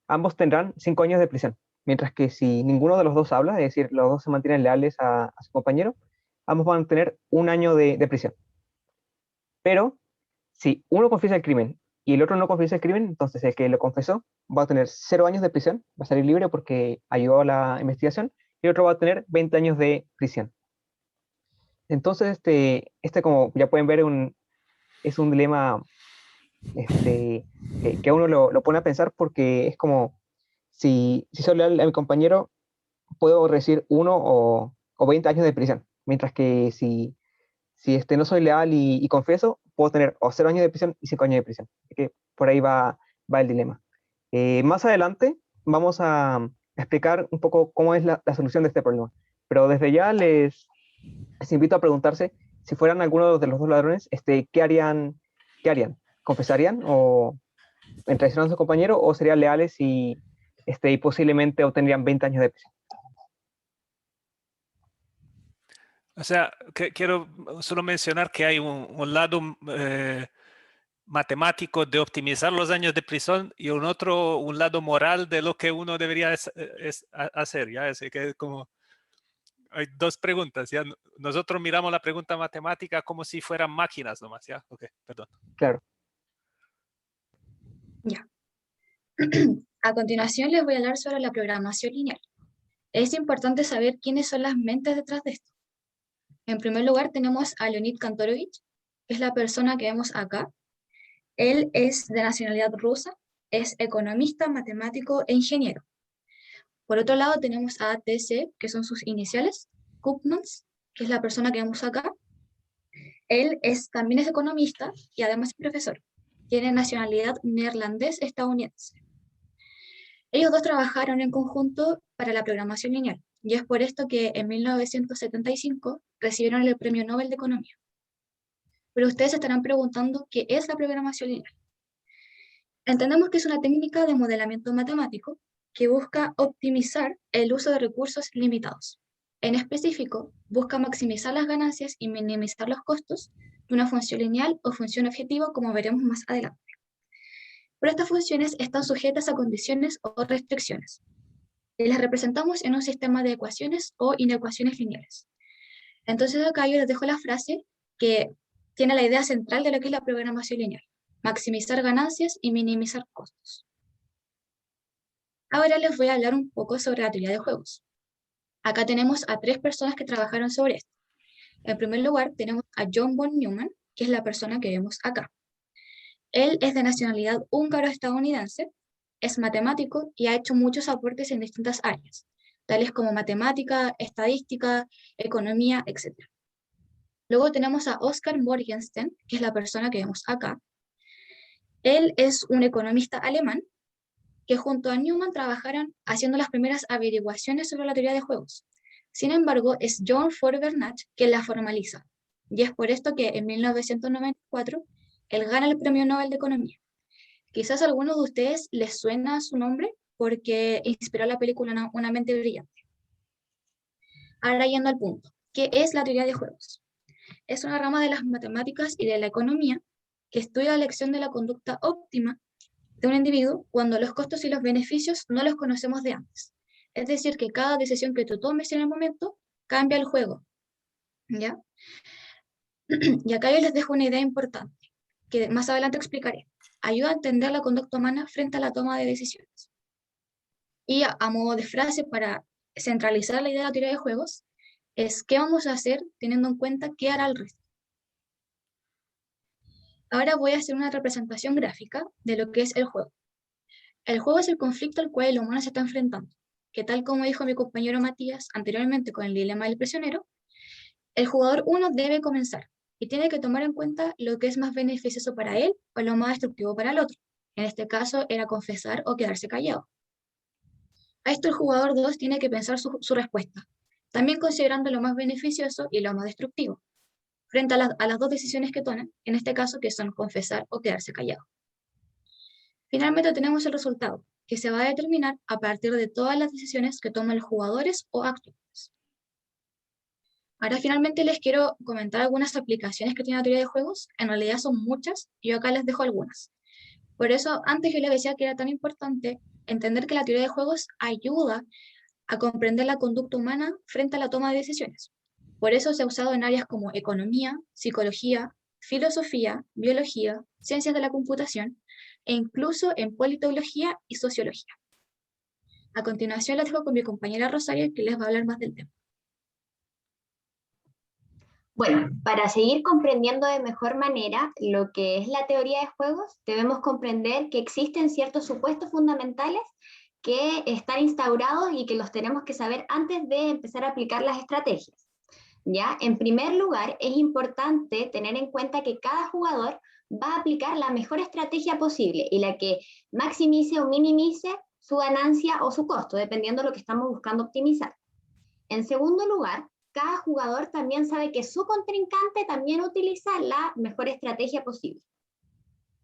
ambos tendrán 5 años de prisión, mientras que si ninguno de los dos habla, es decir, los dos se mantienen leales a su compañero, ambos van a tener 1 año de prisión. Pero si uno confiesa el crimen y el otro no confiesa el crimen, entonces el que lo confesó va a tener 0 años de prisión, va a salir libre porque ayudó a la investigación, y el otro va a tener 20 años de prisión. Entonces, como ya pueden ver, es un dilema que a uno lo pone a pensar, porque es como, si soy leal a mi compañero, puedo recibir 1 o 20 años de prisión, mientras que si no soy leal y confieso, puedo tener o 0 años de prisión y 5 años de prisión. Así que por ahí va el dilema. Más adelante vamos a explicar un poco cómo es la solución de este problema. Pero desde ya les invito a preguntarse, si fueran alguno de los dos ladrones, ¿qué harían? ¿Qué harían? ¿Confesarían o en traición a su compañero, o serían leales y posiblemente obtendrían 20 años de prisión? O sea, quiero solo mencionar que hay un lado matemático de optimizar los años de prisión y un lado moral de lo que uno debería hacer, ¿ya? Así que como hay dos preguntas, ¿ya? Nosotros miramos la pregunta matemática como si fueran máquinas nomás, ¿ya? Ok, perdón. Claro. Ya. A continuación les voy a hablar sobre la programación lineal. Es importante saber quiénes son las mentes detrás de esto. En primer lugar tenemos a Leonid Kantorovich, que es la persona que vemos acá. Él es de nacionalidad rusa, es economista, matemático e ingeniero. Por otro lado tenemos a TC, que son sus iniciales, Koopmans, que es la persona que vemos acá. Él también es economista y además es profesor. Tiene nacionalidad neerlandés-estadounidense. Ellos dos trabajaron en conjunto para la programación lineal, y es por esto que en 1975 recibieron el Premio Nobel de Economía. Pero ustedes se estarán preguntando qué es la programación lineal. Entendemos que es una técnica de modelamiento matemático que busca optimizar el uso de recursos limitados. En específico, busca maximizar las ganancias y minimizar los costos de una función lineal o función objetivo, como veremos más adelante. Pero estas funciones están sujetas a condiciones o restricciones, y las representamos en un sistema de ecuaciones o inecuaciones lineales. Entonces acá yo les dejo la frase que tiene la idea central de lo que es la programación lineal: maximizar ganancias y minimizar costos. Ahora les voy a hablar un poco sobre la teoría de juegos. Acá tenemos a 3 personas que trabajaron sobre esto. En primer lugar tenemos a John von Neumann, que es la persona que vemos acá. Él es de nacionalidad húngaro-estadounidense, es matemático y ha hecho muchos aportes en distintas áreas, tales como matemática, estadística, economía, etc. Luego tenemos a Oskar Morgenstern, que es la persona que vemos acá. Él es un economista alemán que junto a Neumann trabajaron haciendo las primeras averiguaciones sobre la teoría de juegos. Sin embargo, es John Feuerbach quien la formaliza, y es por esto que en 1994 él gana el Premio Nobel de Economía. Quizás a algunos de ustedes les suena su nombre porque inspiró la película Una mente brillante. Ahora yendo al punto, ¿qué es la teoría de juegos? Es una rama de las matemáticas y de la economía que estudia la elección de la conducta óptima de un individuo cuando los costos y los beneficios no los conocemos de antes. Es decir, que cada decisión que tú tomes en el momento cambia el juego, ¿ya? Y acá yo les dejo una idea importante, que más adelante explicaré. Ayuda a entender la conducta humana frente a la toma de decisiones. Y a modo de frase, para centralizar la idea de la teoría de juegos, es qué vamos a hacer teniendo en cuenta qué hará el resto. Ahora voy a hacer una representación gráfica de lo que es el juego. El juego es el conflicto al cual el humano se está enfrentando, que tal como dijo mi compañero Matías anteriormente con el dilema del prisionero, el jugador 1 debe comenzar y tiene que tomar en cuenta lo que es más beneficioso para él o lo más destructivo para el otro. En este caso era confesar o quedarse callado. A esto el jugador 2 tiene que pensar su respuesta, también considerando lo más beneficioso y lo más destructivo, frente a las 2 decisiones que toman, en este caso que son confesar o quedarse callado. Finalmente tenemos el resultado, que se va a determinar a partir de todas las decisiones que toman los jugadores o actores. Ahora finalmente les quiero comentar algunas aplicaciones que tiene la teoría de juegos. En realidad son muchas, y yo acá les dejo algunas. Por eso antes yo les decía que era tan importante entender que la teoría de juegos ayuda a comprender la conducta humana frente a la toma de decisiones. Por eso se ha usado en áreas como economía, psicología, filosofía, biología, ciencias de la computación, e incluso en politología y sociología. A continuación les dejo con mi compañera Rosario, que les va a hablar más del tema. Bueno, para seguir comprendiendo de mejor manera lo que es la teoría de juegos, debemos comprender que existen ciertos supuestos fundamentales que están instaurados y que los tenemos que saber antes de empezar a aplicar las estrategias. ¿Ya? En primer lugar, es importante tener en cuenta que cada jugador va a aplicar la mejor estrategia posible y la que maximice o minimice su ganancia o su costo, dependiendo de lo que estamos buscando optimizar. En segundo lugar, cada jugador también sabe que su contrincante también utiliza la mejor estrategia posible.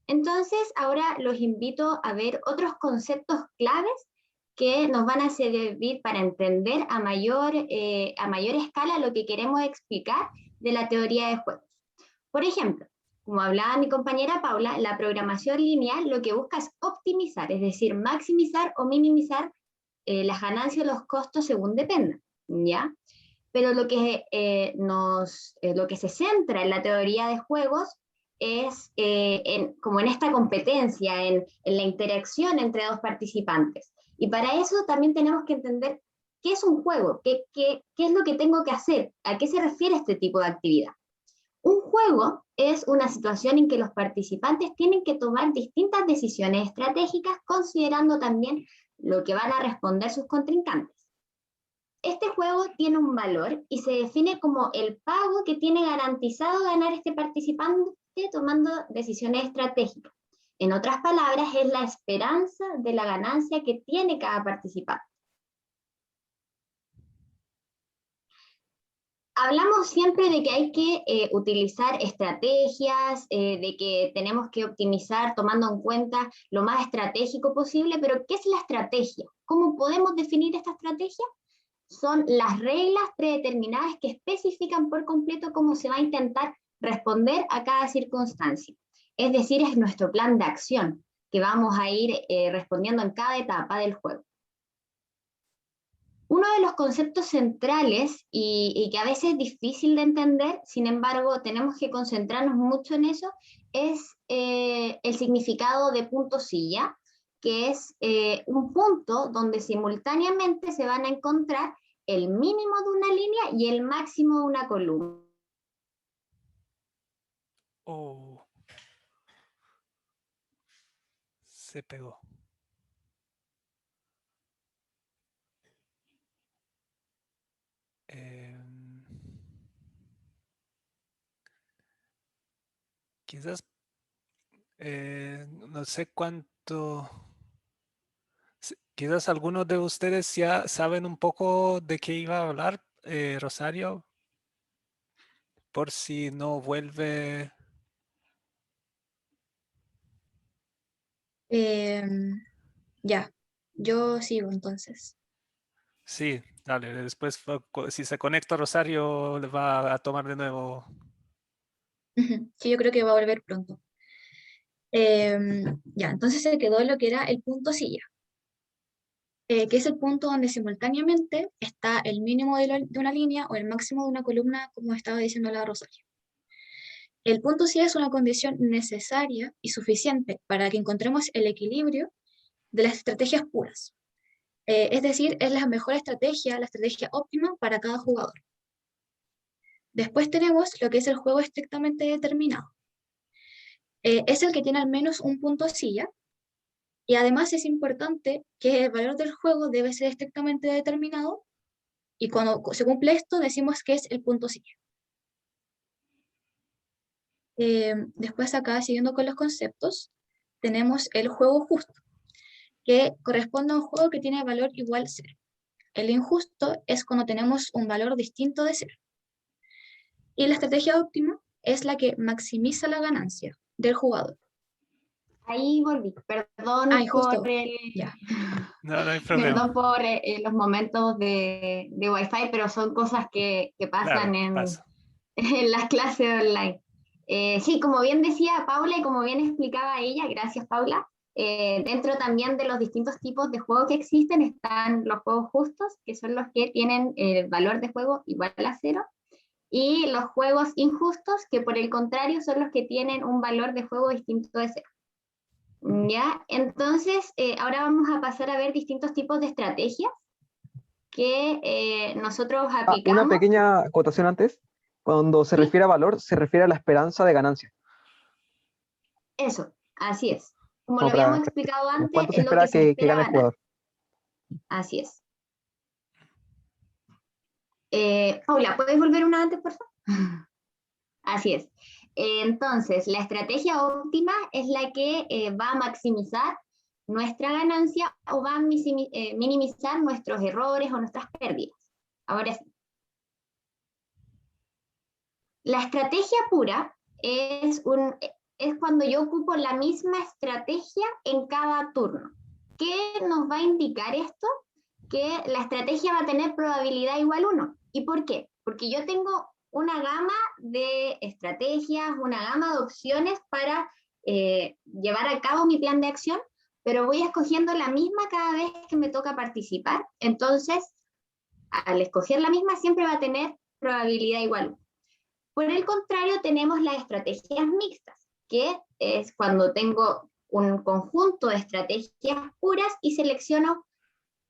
Entonces, ahora los invito a ver otros conceptos claves que nos van a servir para entender a mayor escala lo que queremos explicar de la teoría de juegos. Por ejemplo, como hablaba mi compañera Paula, la programación lineal lo que busca es optimizar, es decir, maximizar o minimizar las ganancias o los costos según dependa, ¿ya? Pero lo que se centra en la teoría de juegos es como en esta competencia, en la interacción entre dos participantes. Y para eso también tenemos que entender ¿qué es un juego? ¿Qué es lo que tengo que hacer? ¿A qué se refiere este tipo de actividad? Un juego es una situación en que los participantes tienen que tomar distintas decisiones estratégicas considerando también lo que van a responder sus contrincantes. Este juego tiene un valor y se define como el pago que tiene garantizado ganar este participante tomando decisiones estratégicas. En otras palabras, es la esperanza de la ganancia que tiene cada participante. Hablamos siempre de que hay que utilizar estrategias, de que tenemos que optimizar tomando en cuenta lo más estratégico posible, pero ¿qué es la estrategia? ¿Cómo podemos definir esta estrategia? Son las reglas predeterminadas que especifican por completo cómo se va a intentar responder a cada circunstancia. Es decir, es nuestro plan de acción que vamos a ir respondiendo en cada etapa del juego. Uno de los conceptos centrales y que a veces es difícil de entender, sin embargo tenemos que concentrarnos mucho en eso, es el significado de punto silla, que es un punto donde simultáneamente se van a encontrar el mínimo de una línea y el máximo de una columna. Oh. Se pegó. Quizás no sé cuánto. Quizás algunos de ustedes ya saben un poco de qué iba a hablar, Rosario, por si no vuelve. Ya, yo sigo entonces. Sí, dale, después si se conecta Rosario le va a tomar de nuevo. Sí, yo creo que va a volver pronto. Ya, entonces se quedó lo que era el punto silla, que es el punto donde simultáneamente está el mínimo de una línea o el máximo de una columna, como estaba diciendo la Rosario. El punto silla es una condición necesaria y suficiente para que encontremos el equilibrio de las estrategias puras. Es decir, es la mejor estrategia, la estrategia óptima para cada jugador. Después tenemos lo que es el juego estrictamente determinado. Es el que tiene al menos un punto silla, y además es importante que el valor del juego debe ser estrictamente determinado, y cuando se cumple esto decimos que es el punto silla. Después acá, siguiendo con los conceptos, tenemos el juego justo, que corresponde a un juego que tiene valor igual a 0. El injusto es cuando tenemos un valor distinto de 0. Y la estrategia óptima es la que maximiza la ganancia del jugador. Ahí volví, perdón Justo. por el... Ya. No, no hay problema. Perdón por los momentos de Wi-Fi, pero son cosas que pasan Claro, pasa. en las clases online. Sí, como bien decía Paula y como bien explicaba ella, gracias Paula, dentro también de los distintos tipos de juegos que existen están los juegos justos, que son los que tienen el valor de juego igual a 0, y los juegos injustos, que por el contrario son los que tienen un valor de juego distinto de 0. ¿Ya? Entonces, ahora vamos a pasar a ver distintos tipos de estrategias que nosotros aplicamos. Una pequeña acotación antes. Cuando se Sí. refiere a valor, se refiere a la esperanza de ganancia. Eso, así es. Como Como lo para- habíamos explicado antes, ¿Cuánto se es lo espera que se que espera gane el ganar. jugador? Así es. Paula, ¿puedes volver una antes, por favor? Así es. Entonces, la estrategia óptima es la que va a maximizar nuestra ganancia o va a minimizar nuestros errores o nuestras pérdidas. Ahora sí. La estrategia pura es cuando yo ocupo la misma estrategia en cada turno. ¿Qué nos va a indicar esto? Que la estrategia va a tener probabilidad igual 1. ¿Y por qué? Porque yo tengo una gama de estrategias, una gama de opciones para llevar a cabo mi plan de acción, pero voy escogiendo la misma cada vez que me toca participar. Entonces, al escoger la misma siempre va a tener probabilidad igual 1. Por el contrario, tenemos las estrategias mixtas, que es cuando tengo un conjunto de estrategias puras y selecciono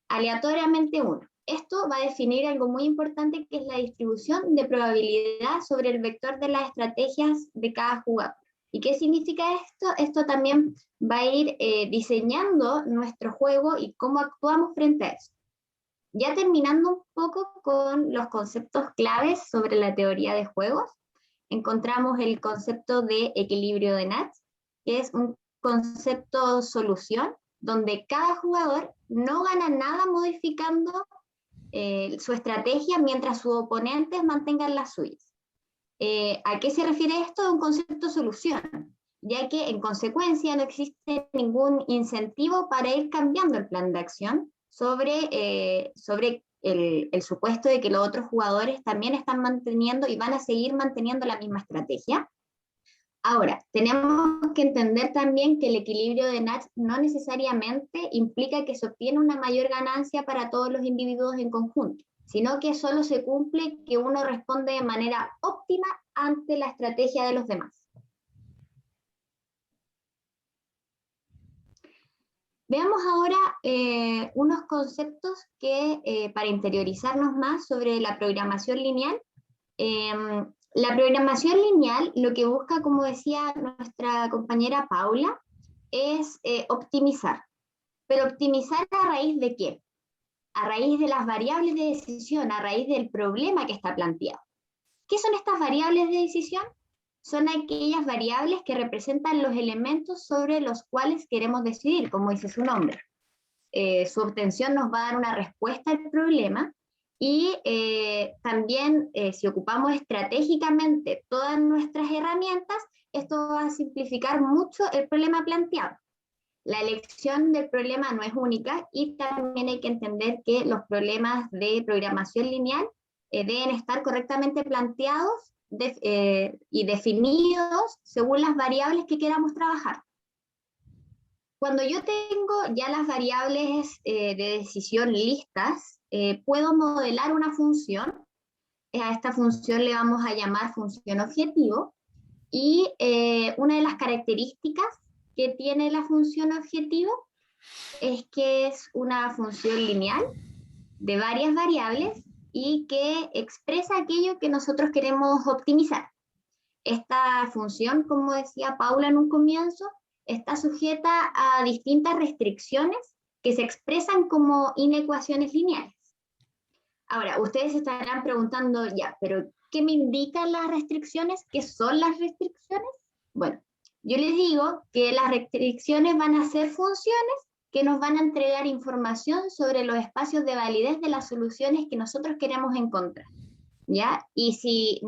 aleatoriamente uno. esto va a definir algo muy importante, que es la distribución de probabilidad sobre el vector de las estrategias de cada jugador. ¿Y qué significa esto? Esto también va a ir diseñando nuestro juego y cómo actuamos frente a eso. Ya terminando un poco con los conceptos claves sobre la teoría de juegos, encontramos el concepto de equilibrio de Nash, que es un concepto solución, donde cada jugador no gana nada modificando su estrategia mientras sus oponentes mantengan las suyas. ¿A qué se refiere esto? A un concepto solución, ya que en consecuencia no existe ningún incentivo para ir cambiando el plan de acción sobre el supuesto de que los otros jugadores también están manteniendo y van a seguir manteniendo la misma estrategia. Ahora, tenemos que entender también que el equilibrio de Nash no necesariamente implica que se obtiene una mayor ganancia para todos los individuos en conjunto, sino que solo se cumple que uno responde de manera óptima ante la estrategia de los demás. Veamos ahora unos conceptos que, para interiorizarnos más sobre la programación lineal. La programación lineal lo que busca, como decía nuestra compañera Paula, es optimizar. Pero optimizar ¿a raíz de qué? A raíz de las variables de decisión, a raíz del problema que está planteado. ¿Qué son estas variables de decisión? Son aquellas variables que representan los elementos sobre los cuales queremos decidir, como dice su nombre. Su obtención nos va a dar una respuesta al problema, y también si ocupamos estratégicamente todas nuestras herramientas, esto va a simplificar mucho el problema planteado. La elección del problema no es única, y también hay que entender que los problemas de programación lineal deben estar correctamente planteados y definidos según las variables que queramos trabajar. Cuando yo tengo ya las variables de decisión listas, puedo modelar una función. A esta función le vamos a llamar función objetivo, y una de las características que tiene la función objetivo es que es una función lineal de varias variables y que expresa aquello que nosotros queremos optimizar. Esta función, como decía Paula en un comienzo, está sujeta a distintas restricciones que se expresan como inecuaciones lineales. Ahora, ustedes se estarán preguntando, ya, pero ¿qué me indican las restricciones? ¿Qué son las restricciones? Bueno, yo les digo que las restricciones van a ser funciones que nos van a entregar información sobre los espacios de validez de las soluciones que nosotros queremos encontrar, ¿ya? Y si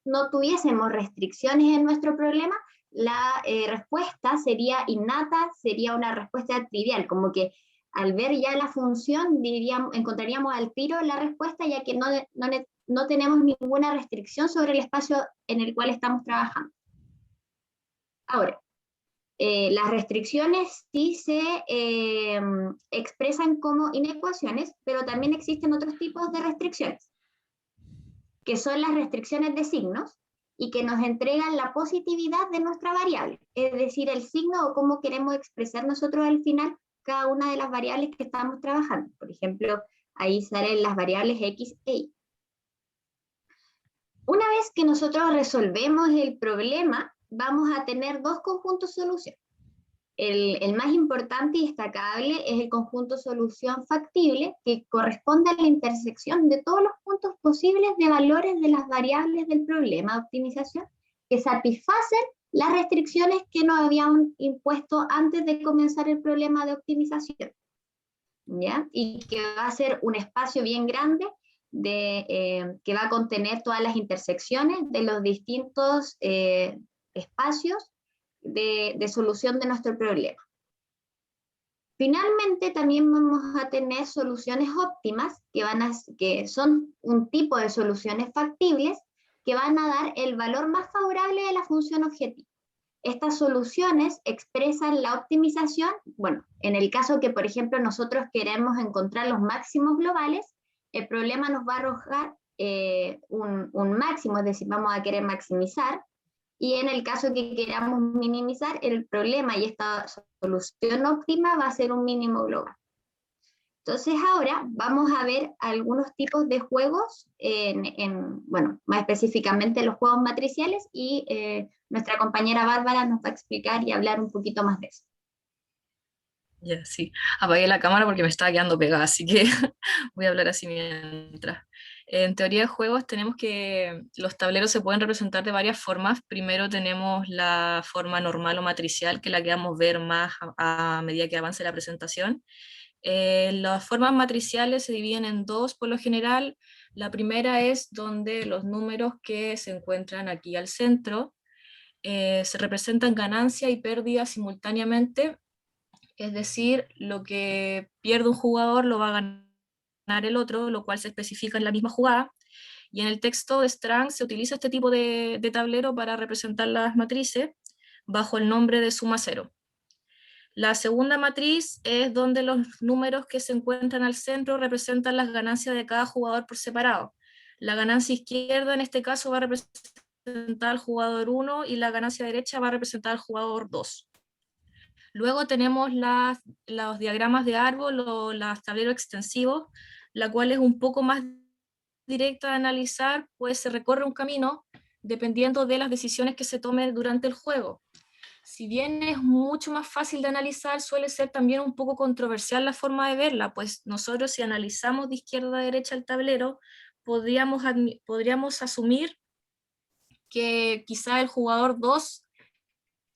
no tuviésemos restricciones en nuestro problema, la respuesta sería innata, sería una respuesta trivial, como que al ver ya la función encontraríamos al tiro la respuesta, ya que no tenemos ninguna restricción sobre el espacio en el cual estamos trabajando. Ahora, las restricciones sí se expresan como inecuaciones, pero también existen otros tipos de restricciones, que son las restricciones de signos, y que nos entregan la positividad de nuestra variable, es decir, el signo o cómo queremos expresar nosotros al final cada una de las variables que estamos trabajando. Por ejemplo, ahí salen las variables X e Y. Una vez que nosotros resolvemos el problema, vamos a tener dos conjuntos solución. El más importante y destacable es el conjunto solución factible, que corresponde a la intersección de todos los puntos posibles de valores de las variables del problema de optimización que satisfacen las restricciones que nos habían impuesto antes de comenzar el problema de optimización, ¿ya? Y que va a ser un espacio bien grande que va a contener todas las intersecciones de los distintos espacios de solución de nuestro problema. Finalmente, también vamos a tener soluciones óptimas, que son un tipo de soluciones factibles que van a dar el valor más favorable de la función objetivo. Estas soluciones expresan la optimización, bueno, en el caso que, por ejemplo, nosotros queremos encontrar los máximos globales, el problema nos va a arrojar un máximo, es decir, vamos a querer maximizar, y en el caso que queramos minimizar, el problema y esta solución óptima va a ser un mínimo global. Entonces ahora vamos a ver algunos tipos de juegos, bueno, más específicamente los juegos matriciales, y nuestra compañera Bárbara nos va a explicar y hablar un poquito más de eso. Ya, sí. Apagué la cámara porque me estaba quedando pegada, así que voy a hablar así mientras. En teoría de juegos tenemos que los tableros se pueden representar de varias formas. Primero tenemos la forma normal o matricial, que la que vamos a ver más a medida que avance la presentación. Las formas matriciales se dividen en dos por lo general. La primera es donde los números que se encuentran aquí al centro se representan ganancia y pérdida simultáneamente. Es decir, lo que pierde un jugador lo va a ganar el otro, lo cual se especifica en la misma jugada. Y en el texto de Strang se utiliza este tipo de tablero para representar las matrices bajo el nombre de suma cero. La segunda matriz es donde los números que se encuentran al centro representan las ganancias de cada jugador por separado. La ganancia izquierda en este caso va a representar al jugador 1 y la ganancia derecha va a representar al jugador 2. Luego tenemos los diagramas de árbol o los tableros extensivos, la cual es un poco más directa de analizar, pues se recorre un camino dependiendo de las decisiones que se tomen durante el juego. Si bien es mucho más fácil de analizar, suele ser también un poco controversial la forma de verla, pues nosotros si analizamos de izquierda a derecha el tablero, podríamos asumir que quizá el jugador 2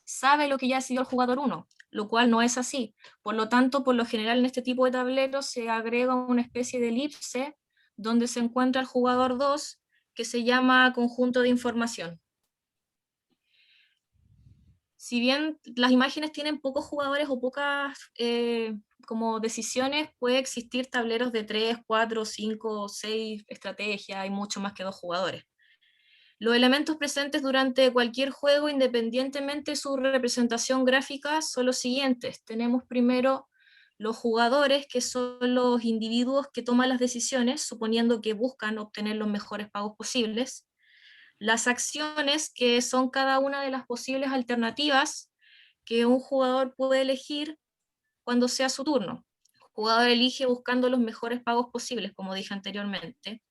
sabe lo que ya decidió el jugador 1, lo cual no es así. Por lo tanto, por lo general en este tipo de tableros se agrega una especie de elipse donde se encuentra el jugador 2, que se llama conjunto de información. Si bien las imágenes tienen pocos jugadores o pocas como decisiones, puede existir tableros de 3, 4, 5, 6 estrategias, hay mucho más que 2 jugadores. Los elementos presentes durante cualquier juego, independientemente de su representación gráfica, son los siguientes. Tenemos primero los jugadores, que son los individuos que toman las decisiones, suponiendo que buscan obtener los mejores pagos posibles. Las acciones, que son cada una de las posibles alternativas que un jugador puede elegir cuando sea su turno. El jugador elige buscando los mejores pagos posibles, como dije anteriormente.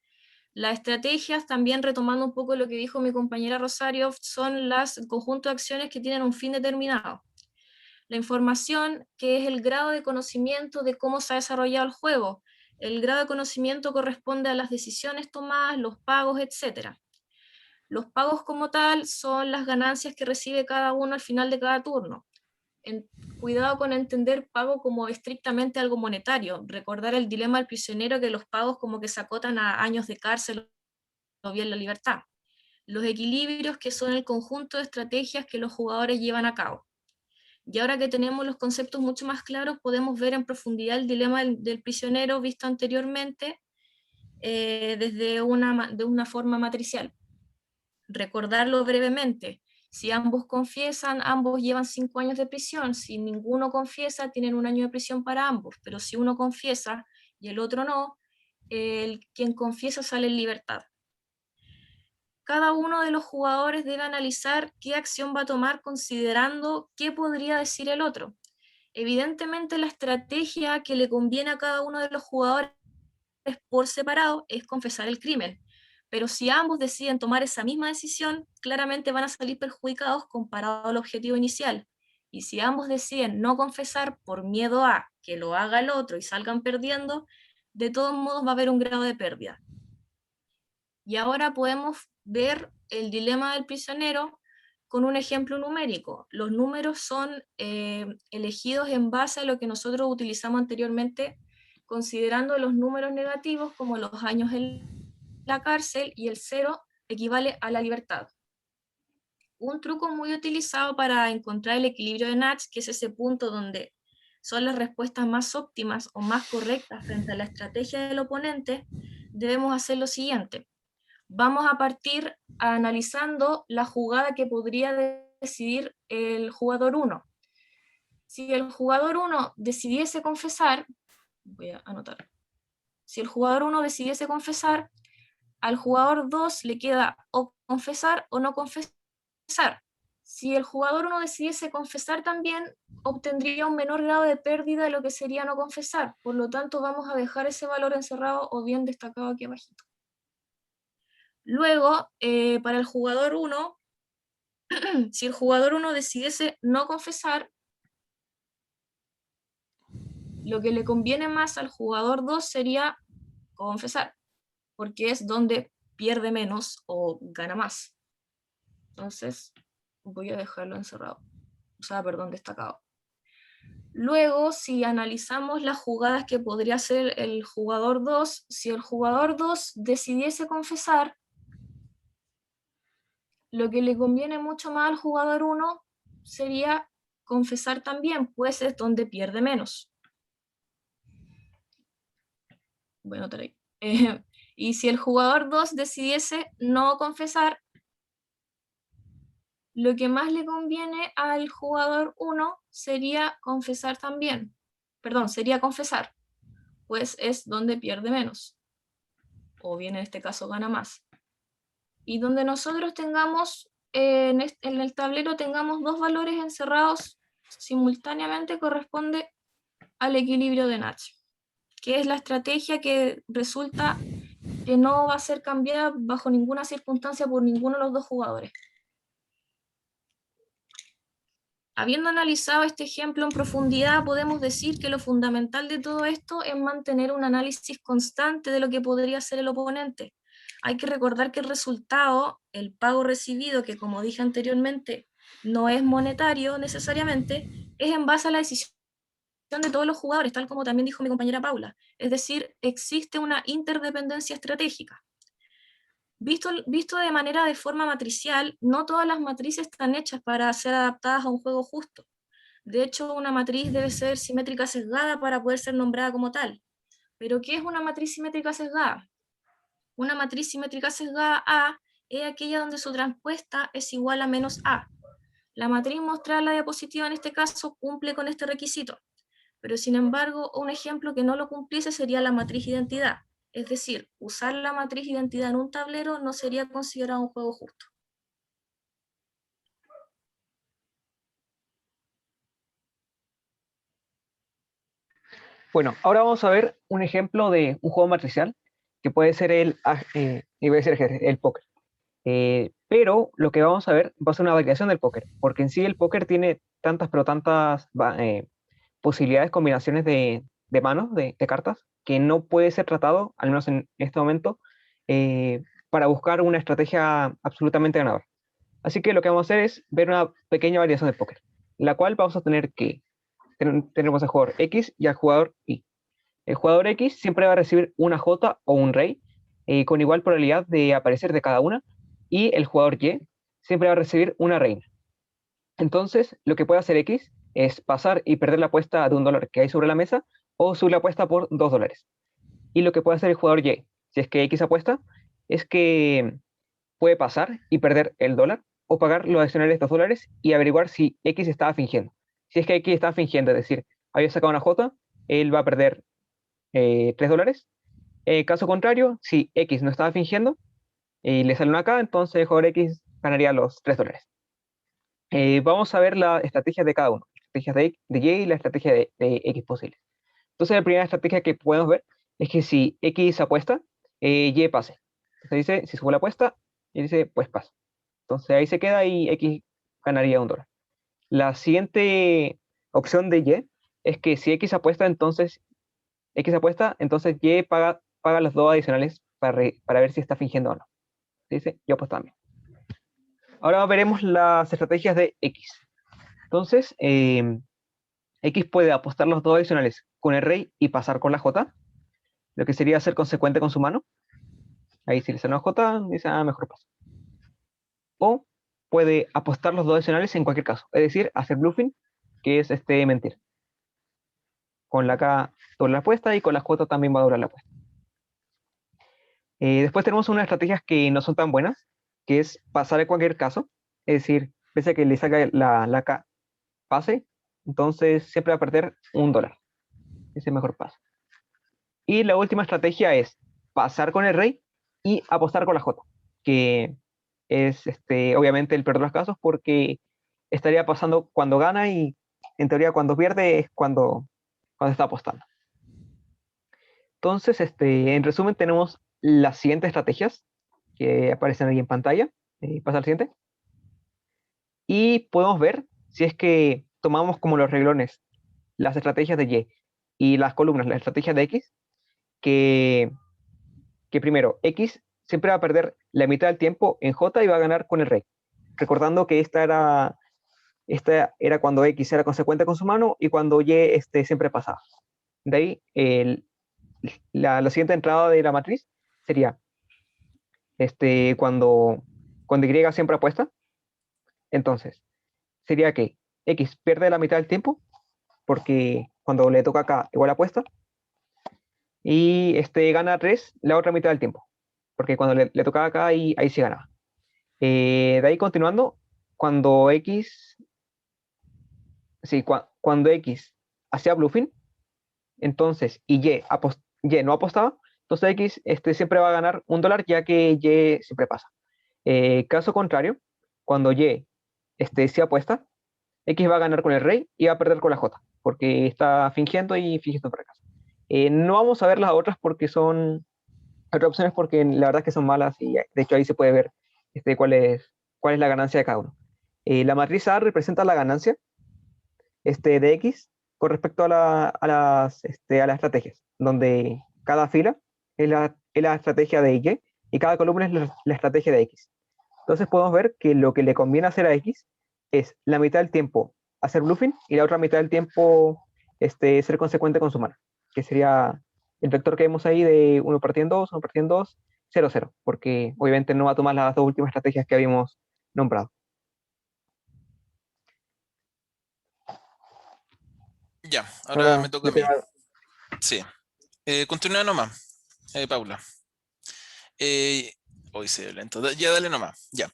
Las estrategias, también retomando un poco lo que dijo mi compañera Rosario, son el conjunto de acciones que tienen un fin determinado. La información, que es el grado de conocimiento de cómo se ha desarrollado el juego. El grado de conocimiento corresponde a las decisiones tomadas, los pagos, etc. Los pagos como tal son las ganancias que recibe cada uno al final de cada turno. Cuidado con entender pago como estrictamente algo monetario. Recordar el dilema del prisionero, que los pagos como que se acotan a años de cárcel o bien la libertad. Los equilibrios, que son el conjunto de estrategias que los jugadores llevan a cabo. Y ahora que tenemos los conceptos mucho más claros, podemos ver en profundidad el dilema del prisionero visto anteriormente desde de una forma matricial. Recordarlo brevemente: si ambos confiesan, ambos llevan 5 años de prisión. Si ninguno confiesa, tienen 1 año de prisión para ambos. Pero si uno confiesa y el otro no, quien confiesa sale en libertad. Cada uno de los jugadores debe analizar qué acción va a tomar considerando qué podría decir el otro. Evidentemente, la estrategia que le conviene a cada uno de los jugadores por separado es confesar el crimen. Pero si ambos deciden tomar esa misma decisión, claramente van a salir perjudicados comparado al objetivo inicial. Y si ambos deciden no confesar por miedo a que lo haga el otro y salgan perdiendo, de todos modos va a haber un grado de pérdida. Y ahora podemos ver el dilema del prisionero con un ejemplo numérico. Los números son elegidos en base a lo que nosotros utilizamos anteriormente, considerando los números negativos como los años en la cárcel, y el 0 equivale a la libertad. Un truco muy utilizado para encontrar el equilibrio de Nash, que es ese punto donde son las respuestas más óptimas o más correctas frente a la estrategia del oponente, debemos hacer lo siguiente. Vamos a partir analizando la jugada que podría decidir el jugador 1. Si el jugador 1 decidiese confesar, voy a anotar, si el jugador 1 decidiese confesar, al jugador 2 le queda o confesar o no confesar. Si el jugador 1 decidiese confesar también, obtendría un menor grado de pérdida de lo que sería no confesar. Por lo tanto, vamos a dejar ese valor encerrado o bien destacado aquí abajito. Luego, para el jugador 1, si el jugador 1 decidiese no confesar, lo que le conviene más al jugador 2 sería confesar, porque es donde pierde menos o gana más. Entonces, voy a dejarlo encerrado. O sea, perdón, destacado. Luego, si analizamos las jugadas que podría hacer el jugador 2, si el jugador 2 decidiese confesar, lo que le conviene mucho más al jugador 1 sería confesar también, pues es donde pierde menos. Voy a anotar ahí. Y si el jugador 2 decidiese no confesar, lo que más le conviene al jugador 1 sería confesar también. Perdón, sería confesar, pues es donde pierde menos. O bien en este caso gana más. Y donde nosotros tengamos, en el tablero tengamos dos valores encerrados simultáneamente, corresponde al equilibrio de Nash, que es la estrategia que resulta que no va a ser cambiada bajo ninguna circunstancia por ninguno de los dos jugadores. Habiendo analizado este ejemplo en profundidad, podemos decir que lo fundamental de todo esto es mantener un análisis constante de lo que podría ser el oponente. Hay que recordar que el resultado, el pago recibido, que como dije anteriormente, no es monetario necesariamente, es en base a la decisión de todos los jugadores, tal como también dijo mi compañera Paula. Es decir, existe una interdependencia estratégica. Visto de manera de forma matricial, no todas las matrices están hechas para ser adaptadas a un juego justo. De hecho, una matriz debe ser simétrica sesgada para poder ser nombrada como tal. ¿Pero qué es una matriz simétrica sesgada? Una matriz simétrica sesgada A es aquella donde su transpuesta es igual a menos A. La matriz mostrada en la diapositiva en este caso cumple con este requisito, pero sin embargo, un ejemplo que no lo cumpliese sería la matriz identidad. Es decir, usar la matriz identidad en un tablero no sería considerado un juego justo. Bueno, ahora vamos a ver un ejemplo de un juego matricial que puede ser el póker. Pero lo que vamos a ver va a ser una variación del póker, porque en sí el póker tiene tantas posibilidades, combinaciones de manos, de cartas, que no puede ser tratado, al menos en este momento, para buscar una estrategia absolutamente ganadora. Así que lo que vamos a hacer es ver una pequeña variación del póker, la cual vamos a tener que tenemos al jugador X y al jugador Y. El jugador X siempre va a recibir una J o un rey con igual probabilidad de aparecer de cada una, y el jugador Y siempre va a recibir una reina. Entonces, lo que puede hacer X es pasar y perder la apuesta de $1 que hay sobre la mesa, o subir la apuesta por $2. Y lo que puede hacer el jugador Y, si es que X apuesta, es que puede pasar y perder el dólar, o pagar los adicionales $2 y averiguar si X estaba fingiendo. Si es que X estaba fingiendo, es decir, había sacado una J, él va a perder $3. Caso contrario, si X no estaba fingiendo y le sale una K, entonces el jugador X ganaría los $3. Vamos a ver la estrategia de cada uno, estrategias de Y y la estrategia de X posibles. Entonces la primera estrategia que podemos ver es que si X apuesta, Y pase. Entonces dice, si subo la apuesta, y dice, pues pasa. Entonces ahí se queda y X ganaría $1. La siguiente opción de Y es que si X apuesta, entonces Y paga los 2 adicionales para ver si está fingiendo o no. Dice, yo apuesto también. Ahora veremos las estrategias de X. Entonces, X puede apostar los 2 adicionales con el rey y pasar con la J, lo que sería ser consecuente con su mano. Ahí si le sale una J, dice, mejor paso. O puede apostar los 2 adicionales en cualquier caso, es decir, hacer bluffing, que es mentir. Con la K dobla la apuesta y con la J también va a doblar la apuesta. Después tenemos unas estrategias que no son tan buenas, que es pasar en cualquier caso, es decir, pese a que le saca la K pase, entonces siempre va a perder $1. Ese es el mejor paso. Y la última estrategia es pasar con el rey y apostar con la J, que es obviamente el peor de los casos, porque estaría pasando cuando gana y en teoría cuando pierde es cuando está apostando. Entonces, en resumen, tenemos las siguientes estrategias que aparecen ahí en pantalla. Pasa al siguiente. Y podemos ver si es que tomamos como los reglones las estrategias de Y y las columnas, las estrategias de X, que primero, X siempre va a perder la mitad del tiempo en J y va a ganar con el rey. Recordando que esta era cuando X era consecuente con su mano y cuando Y siempre pasaba. De ahí, la siguiente entrada de la matriz sería cuando Y siempre apuesta. Entonces, sería que X pierde la mitad del tiempo, porque cuando le toca acá igual apuesta, y gana 3 la otra mitad del tiempo, porque cuando le tocaba acá ahí sí ganaba. De ahí continuando, cuando X, sí, cuando X hacía bluffing, entonces, y Y no apostaba, entonces X siempre va a ganar $1, ya que Y siempre pasa. Caso contrario, cuando Y sí apuesta, X va a ganar con el rey y va a perder con la J, porque está fingiendo y fingiendo fracaso. No vamos a ver las otras porque son otras opciones, porque la verdad es que son malas y de hecho ahí se puede ver cuál es la ganancia de cada uno. La matriz A representa la ganancia de X con respecto a las estrategias, donde cada fila es la estrategia de Y y cada columna es la estrategia de X. Entonces podemos ver que lo que le conviene hacer a X es la mitad del tiempo hacer bluffing y la otra mitad del tiempo ser consecuente con su mano, que sería el vector que vemos ahí de 1 partido en 2, 1 partido en 2, 0, 0, porque obviamente no va a tomar las dos últimas estrategias que habíamos nombrado. Ya, ahora me toca a mí. depende- Sí. Continúa nomás, Paula. Hoy se ve lento. Ya dale nomás. Ya.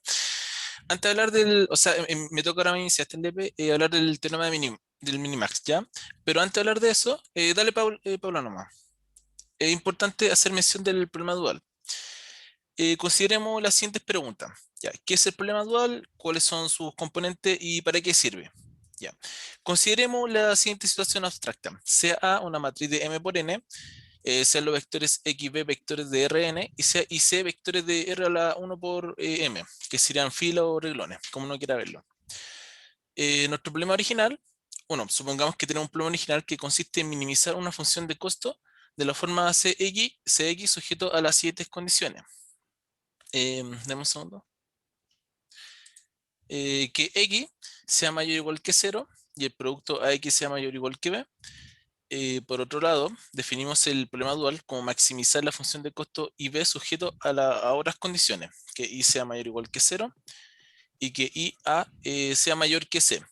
Antes de hablar del. O sea, me toca ahora a mí, si hasta el DP, hablar del teorema del Minimax, ¿ya? Pero antes de hablar de eso, dale, Paula nomás. Es importante hacer mención del problema dual. Consideremos las siguientes preguntas. Ya, ¿qué es el problema dual? ¿Cuáles son sus componentes y para qué sirve? Ya. Consideremos la siguiente situación abstracta. Sea A una matriz de M por N, sean los vectores XB vectores de Rn y sea y C vectores de R a la 1 por M, que serían filas o reglones, como uno quiera verlo. Nuestro problema original, bueno, supongamos que tenemos un problema original que consiste en minimizar una función de costo de la forma CX sujeto a las siguientes condiciones. Dame un segundo. Que X sea mayor o igual que 0 y el producto AX sea mayor o igual que B. Por otro lado, definimos el problema dual como maximizar la función de costo IB sujeto a otras condiciones, que I sea mayor o igual que 0 y que IA sea mayor que C,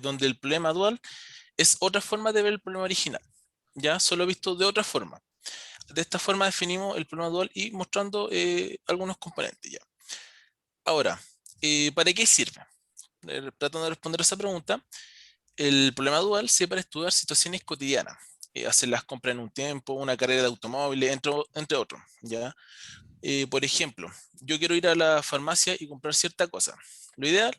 donde el problema dual es otra forma de ver el problema original, ya solo visto de otra forma. De esta forma definimos el problema dual y mostrando algunos componentes. Ya. Ahora, ¿para qué sirve? Tratando de responder a esa pregunta, el problema dual sirve para estudiar situaciones cotidianas, hacer las compras en un tiempo, una carrera de automóviles, entre otros. ¿Ya? Por ejemplo, yo quiero ir a la farmacia y comprar cierta cosa. Lo ideal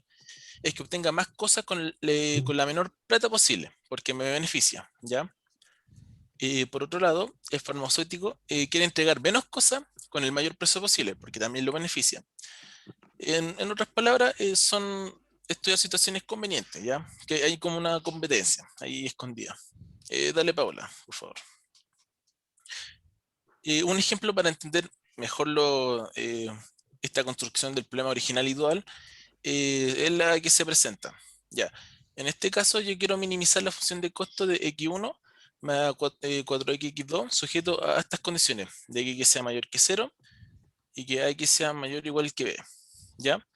es que obtenga más cosas con la menor plata posible, porque me beneficia. ¿Ya? Por otro lado, el farmacéutico quiere entregar menos cosas con el mayor precio posible, porque también lo beneficia. En otras palabras, son estudiar situaciones convenientes, ¿ya? Que hay como una competencia ahí escondida. Dale, Paula, por favor. Un ejemplo para entender mejor esta construcción del problema original y dual es la que se presenta. Ya. En este caso, yo quiero minimizar la función de costo de x1 más 4xx2 sujeto a estas condiciones, de que x sea mayor que 0 y que x sea mayor o igual que b. ¿Ya?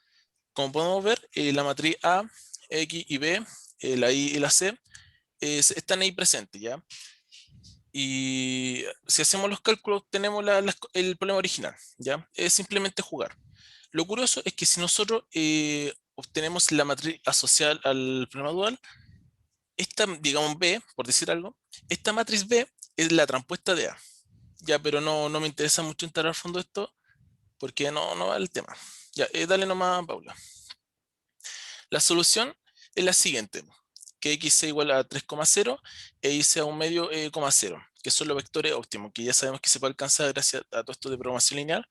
Como podemos ver, la matriz A, X y B, la I y la C, están ahí presentes, ¿ya? Y si hacemos los cálculos, tenemos el problema original, ¿ya? Es simplemente jugar. Lo curioso es que si nosotros obtenemos la matriz asociada al problema dual, esta, digamos B, por decir algo, esta matriz B es la transpuesta de A, ¿ya? Pero no me interesa mucho entrar al fondo de esto, porque no va el tema. Ya, dale nomás, Paula. La solución es la siguiente, que x sea igual a 3,0 e y sea 1/2, que son los vectores óptimos, que ya sabemos que se puede alcanzar gracias a todo esto de programación lineal.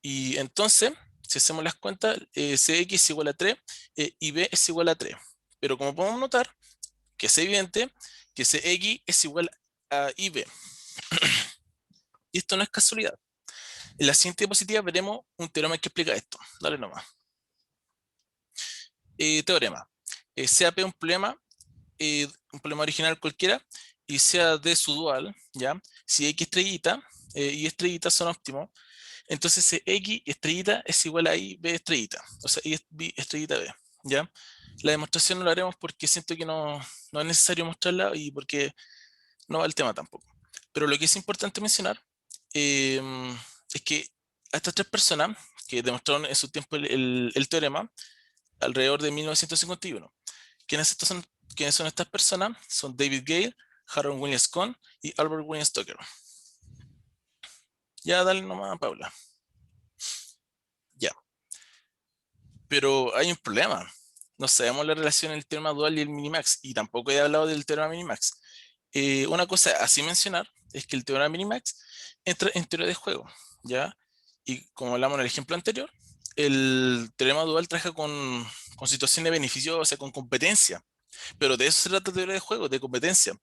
Y entonces, si hacemos las cuentas, Cx es igual a 3 y b es igual a 3. Pero como podemos notar, que es evidente que Cx es igual a Ib. Y esto no es casualidad. En la siguiente diapositiva veremos un teorema que explica esto. Dale nomás. Teorema. Sea P un problema original cualquiera, y sea D su dual, ¿ya? Si X estrellita y estrellita son óptimos, entonces X estrellita es igual a Y B estrellita, o sea, Y estrellita B, ¿ya? La demostración no la haremos porque siento que no es necesario mostrarla y porque no va el tema tampoco. Pero lo que es importante mencionar es que a estas tres personas que demostraron en su tiempo el teorema, alrededor de 1951, ¿quiénes son estas personas? Son David Gale, Harold Williams Kohn y Albert Williams Tucker. Ya, dale nomás a Paula. Ya. Pero hay un problema. No sabemos la relación entre el teorema dual y el minimax, y tampoco he hablado del teorema minimax. Una cosa así mencionar es que el teorema minimax entra en teoría de juego, ¿ya? Y como hablamos en el ejemplo anterior, el teorema dual trabaja con situaciones beneficiosas, con competencia, pero de eso se trata la teoría de juego, de competencia.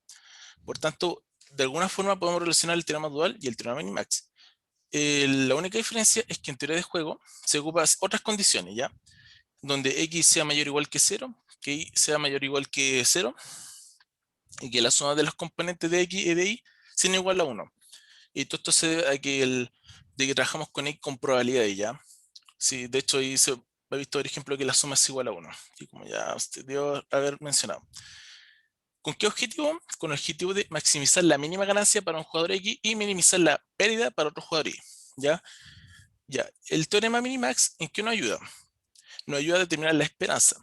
Por tanto, de alguna forma podemos relacionar el teorema dual y el teorema minimax. La única diferencia es que en teoría de juego se ocupan otras condiciones, ¿ya? Donde x sea mayor o igual que 0, que y sea mayor o igual que 0, y que la suma de los componentes de x y de y sean igual a 1. Y todo esto se debe a que, de que trabajamos con x con probabilidades, ¿ya? Sí, de hecho ahí se ha visto, por ejemplo, que la suma es igual a 1, y como ya usted debió haber mencionado. ¿Con qué objetivo? Con el objetivo de maximizar la mínima ganancia para un jugador X y minimizar la pérdida para otro jugador Y, ¿ya? Ya, el teorema minimax, ¿en qué nos ayuda? Nos ayuda a determinar la esperanza.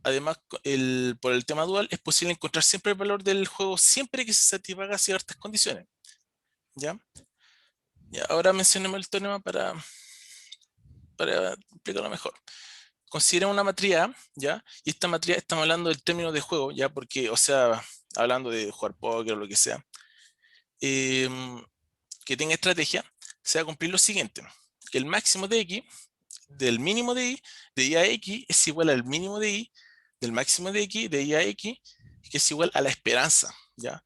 Además, por el tema dual, es posible encontrar siempre el valor del juego siempre que se satisfaga ciertas condiciones, ¿ya? Ya, ahora mencionemos el teorema para explicarlo mejor. Considera una matriz A, ¿ya? Y esta matriz estamos hablando del término de juego, ¿ya? Porque, o sea, hablando de jugar póker o lo que sea, que tenga estrategia, se va a cumplir lo siguiente: que el máximo de X, del mínimo de Y a X, es igual al mínimo de Y, del máximo de X, de Y a X, que es igual a la esperanza, ¿ya?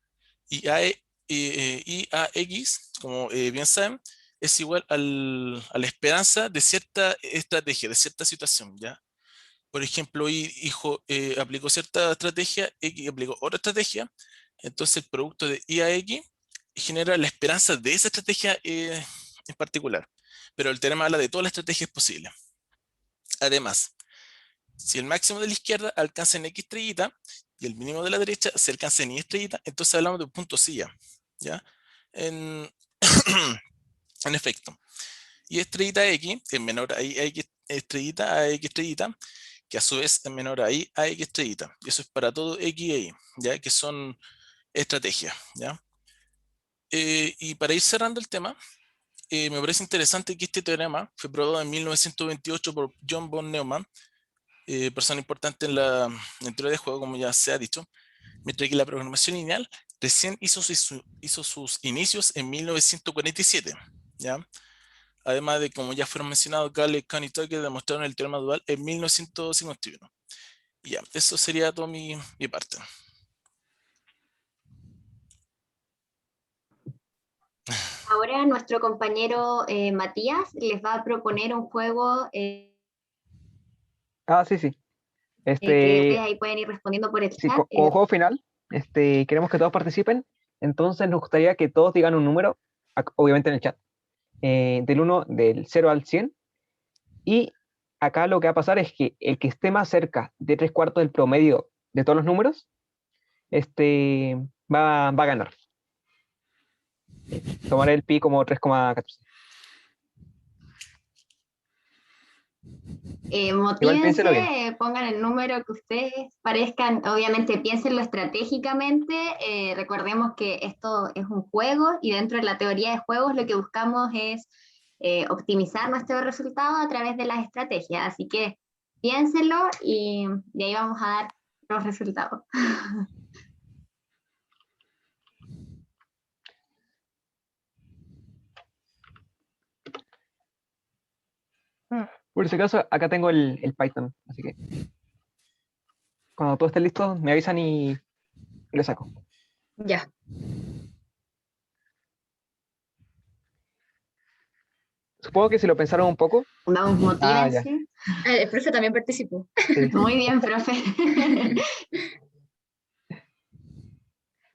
Y a X, como bien saben, es igual a la esperanza de cierta estrategia, de cierta situación, ¿ya? Por ejemplo, Y aplicó cierta estrategia, X aplicó otra estrategia, entonces el producto de Y a X genera la esperanza de esa estrategia en particular. Pero el teorema habla de todas las estrategias posibles. Además, si el máximo de la izquierda alcanza en X estrellita y el mínimo de la derecha se alcanza en Y estrellita, entonces hablamos de un punto silla, ¿ya? En efecto, Y estrellita X es menor a Y estrellita, que a su vez es menor a Y a X estrellita. Y eso es para todo X y Y, ¿ya? Que son estrategias, ¿ya? Y para ir cerrando el tema, me parece interesante que este teorema fue probado en 1928 por John von Neumann, persona importante en teoría de juego, como ya se ha dicho, mientras que la programación lineal recién hizo sus inicios en 1947, ¿ya? Además de, como ya fueron mencionados, Gale, Kohn y Tucker demostraron el teorema dual en 1951. Y ya, eso sería toda mi parte. Ahora nuestro compañero Matías les va a proponer un juego Sí. que ustedes ahí pueden ir respondiendo por el Sí, chat. como juego final, queremos que todos participen, entonces nos gustaría que todos digan un número, obviamente en el chat, del 0 al 100, y acá lo que va a pasar es que el que esté más cerca de 3/4 del promedio de todos los números, va a ganar. Tomaré el pi como 3,14. Piénselo bien. Motívense, pongan el número que ustedes parezcan, obviamente piénsenlo estratégicamente, recordemos que esto es un juego y dentro de la teoría de juegos lo que buscamos es optimizar nuestro resultado a través de las estrategias, así que piénsenlo y de ahí vamos a dar los resultados. Por ese caso, acá tengo el Python, así que cuando todo esté listo, me avisan y lo saco. Ya. Supongo que si lo pensaron un poco, Vamos, Ah, ya. motívense. El profe también participó. sí. Muy bien, profe.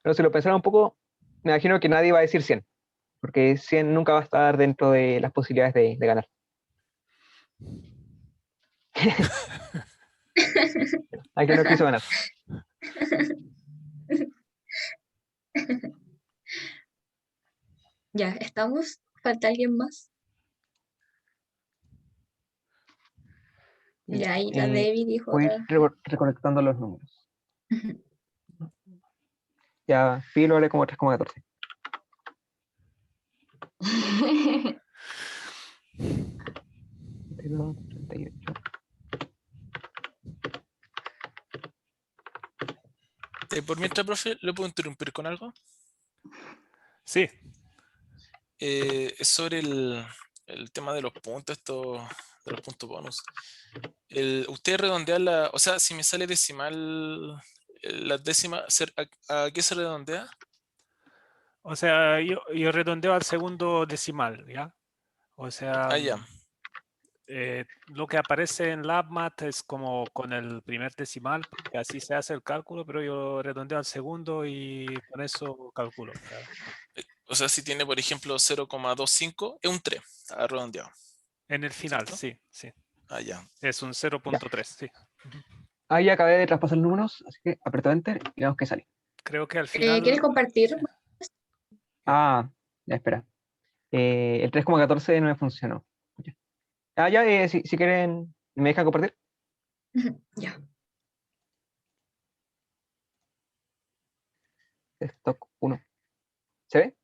Pero si lo pensaron un poco, me imagino que nadie va a decir 100, porque 100 nunca va a estar dentro de las posibilidades de ganar. Alguien no quiso ganar. Ya, ¿estamos? ¿Falta alguien más? Ya, ahí la Eh, Debbie dijo Voy otra. recolectando los números. Ya, Pi lo haré como 3,14. Pero 38. Por mientras, profe, ¿le puedo interrumpir con algo? Sí, Es sobre el tema de los puntos, de los puntos bonus. Usted redondea o sea, si me sale decimal, la décima, ¿a qué se redondea? o sea, yo redondeo al segundo decimal, ¿ya? O sea, Ya. lo que aparece en LabMath es como con el primer decimal, porque así se hace el cálculo, pero yo redondeo al segundo y con eso calculo. ¿Ya? O sea, si tiene, por ejemplo, 0,25, es un 3, está redondeado, En el final, ¿cierto? sí, sí. Ya. Es un Ya. 0.3, sí. Ujú. Ahí acabé de traspasar los números, así que aprieto Enter y veamos qué sale. Creo que al final... ¿Quieres compartir? sí. Ah, ya espera. El 3,14 no me funcionó. Ya. Ya, si quieren, ¿me dejan compartir? Ya. Stock 1. ¿Se ve?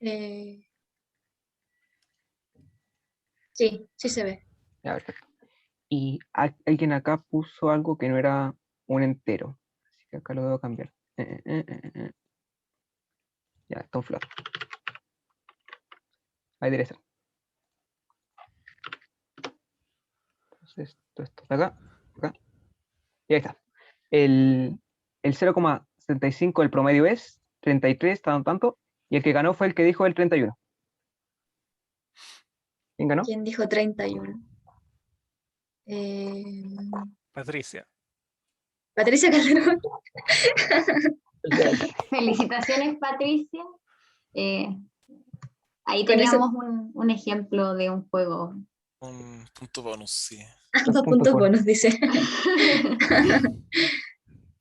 Eh, sí, sí se ve. Ya, perfecto. Y alguien acá puso algo que no era un entero. Así que acá lo debo cambiar. Ya, está un float. Ahí debería ser. Entonces, todo esto de acá, acá. Y ahí está. El 0,75 del promedio es 33, tanto. Y el que ganó fue el que dijo el 31. ¿Quién ganó? ¿Quién dijo 31? Eh, Patricia. Patricia Calderón. Felicitaciones, Patricia. Ahí Con ese- teníamos un ejemplo de un juego. Un punto bonus, sí. Dos puntos bonus, dice.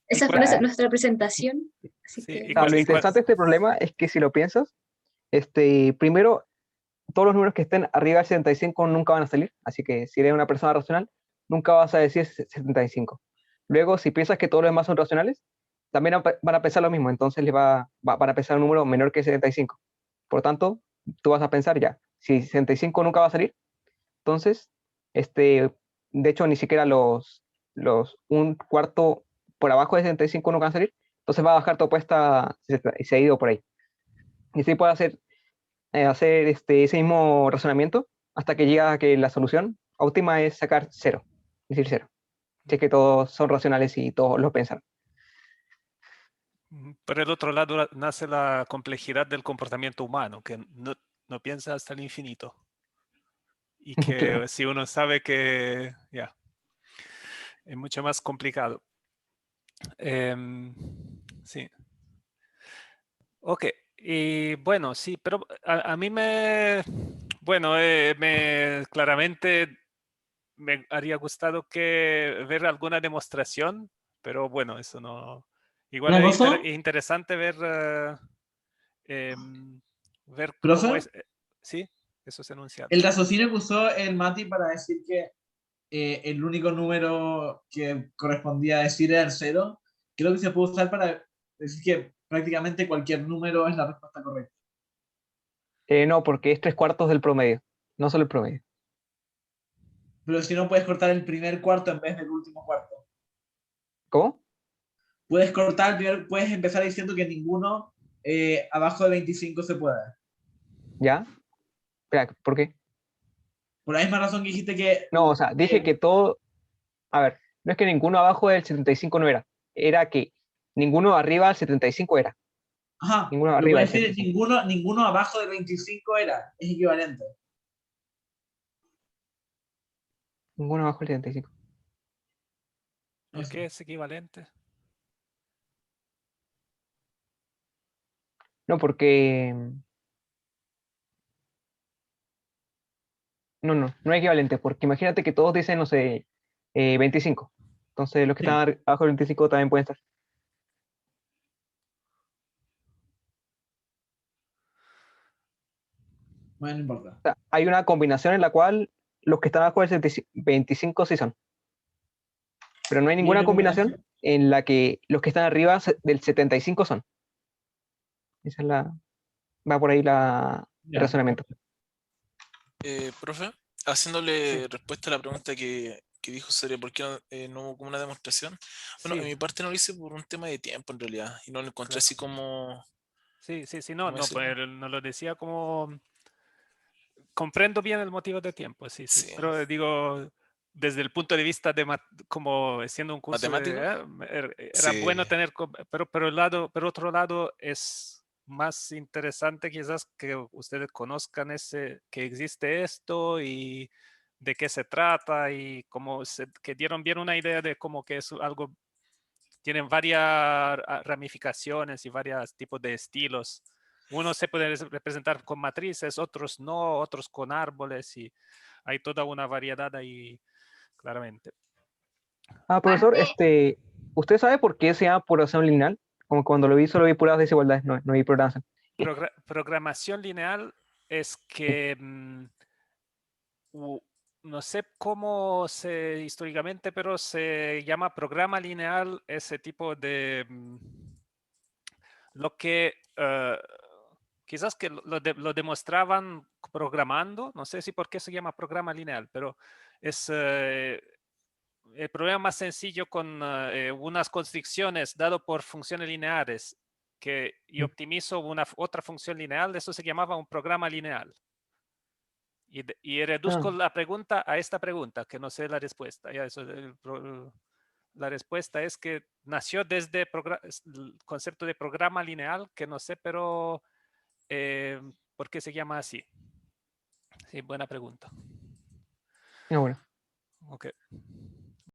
Esa fue cuál? nuestra presentación. Así Sí, que Lo interesante de este problema es que si lo piensas, primero, todos los números que estén arriba del 75 nunca van a salir, así que si eres una persona racional, nunca vas a decir 75. Luego, si piensas que todos los demás son racionales, también van a pensar lo mismo, entonces van a pensar un número menor que 75. Por tanto, tú vas a pensar ya, si 65 nunca va a salir, entonces, de hecho, ni siquiera un cuarto por abajo de 75 nunca van a salir, entonces va a bajar tu apuesta y se ha ido por ahí. Y así puede hacer ese mismo razonamiento hasta que llega a que la solución óptima es sacar 0, es decir, 0. Si es que todos son racionales y todos lo piensan. Por el otro lado nace la complejidad del comportamiento humano, que no piensa hasta el infinito. Y que Claro. si uno sabe que ya es mucho más complicado. Sí. Ok. Y bueno, sí, pero a mí bueno, claramente me haría gustado que ver alguna demostración, pero bueno, eso no. Igual ¿Una es cosa, interesante ver cómo profe? es, sí, esos enunciados. El raciocinio que usó el Mati para decir que el único número que correspondía a decir era el 0, creo que se puede usar para decir que prácticamente cualquier número es la respuesta correcta. No, porque es 3/4 del promedio, no solo el promedio. Pero si no, puedes cortar el primer cuarto en vez del último cuarto. ¿Cómo? Puedes cortar, puedes empezar diciendo que ninguno abajo de 25 se puede. ¿Ya? Espera, ¿por qué? Por la misma razón que dijiste que... No, o sea, dije que todo... A ver, no es que ninguno abajo del 75 no era. Era que ninguno arriba del 75 era. Ajá, Ninguno lo arriba del puedes decir, 75. ninguno abajo de 25 era, es equivalente. Ninguno abajo del 75. ¿Por Eso. qué es equivalente? No, porque... no es equivalente, porque imagínate que todos dicen, no sé, 25. Entonces los que Sí. están abajo del 25 también pueden estar. Bueno, no importa. O sea, hay una combinación en la cual los que están abajo del 25 sí son. Pero no hay Y hay ninguna una combinación en la que los que están arriba del 75 son. Esa es la... Va por ahí el Ya. razonamiento. Profe, Sí. haciéndole respuesta a la pregunta que dijo sobre por qué no hubo como una demostración. Bueno, en Sí, mi parte no lo hice por un tema de tiempo en realidad, y no lo encontré claro. así como, Sí, no, ¿cómo no, decirlo? pues no lo decía como... Comprendo bien el motivo de tiempo, sí, Sí, pero digo, desde el punto de vista de como siendo un curso matemático. de... era Sí, bueno tener, pero otro lado es más interesante quizás que ustedes conozcan que existe esto y de qué se trata y que dieron bien una idea de cómo que es algo, tienen varias ramificaciones y varios tipos de estilos. Unos se pueden representar con matrices, otros no, otros con árboles y hay toda una variedad ahí, claramente. Profesor, Parte, ¿usted sabe por qué se llama programación lineal? Como cuando lo vi, solo vi puras desigualdades, no vi programación. Programación lineal es Sí. que no sé cómo históricamente, pero se llama programa lineal ese tipo de lo que quizás que lo demostraban programando, no sé si por qué se llama programa lineal, pero es el problema más sencillo con unas constricciones dado por funciones lineares y optimizo otra función lineal, eso se llamaba un programa lineal. Y reduzco Ah, la pregunta a esta pregunta, que no sé la respuesta. Ya eso, la respuesta es que nació desde el concepto de programa lineal, que no sé, pero ¿por qué se llama así? Sí, buena pregunta. bueno. Ok.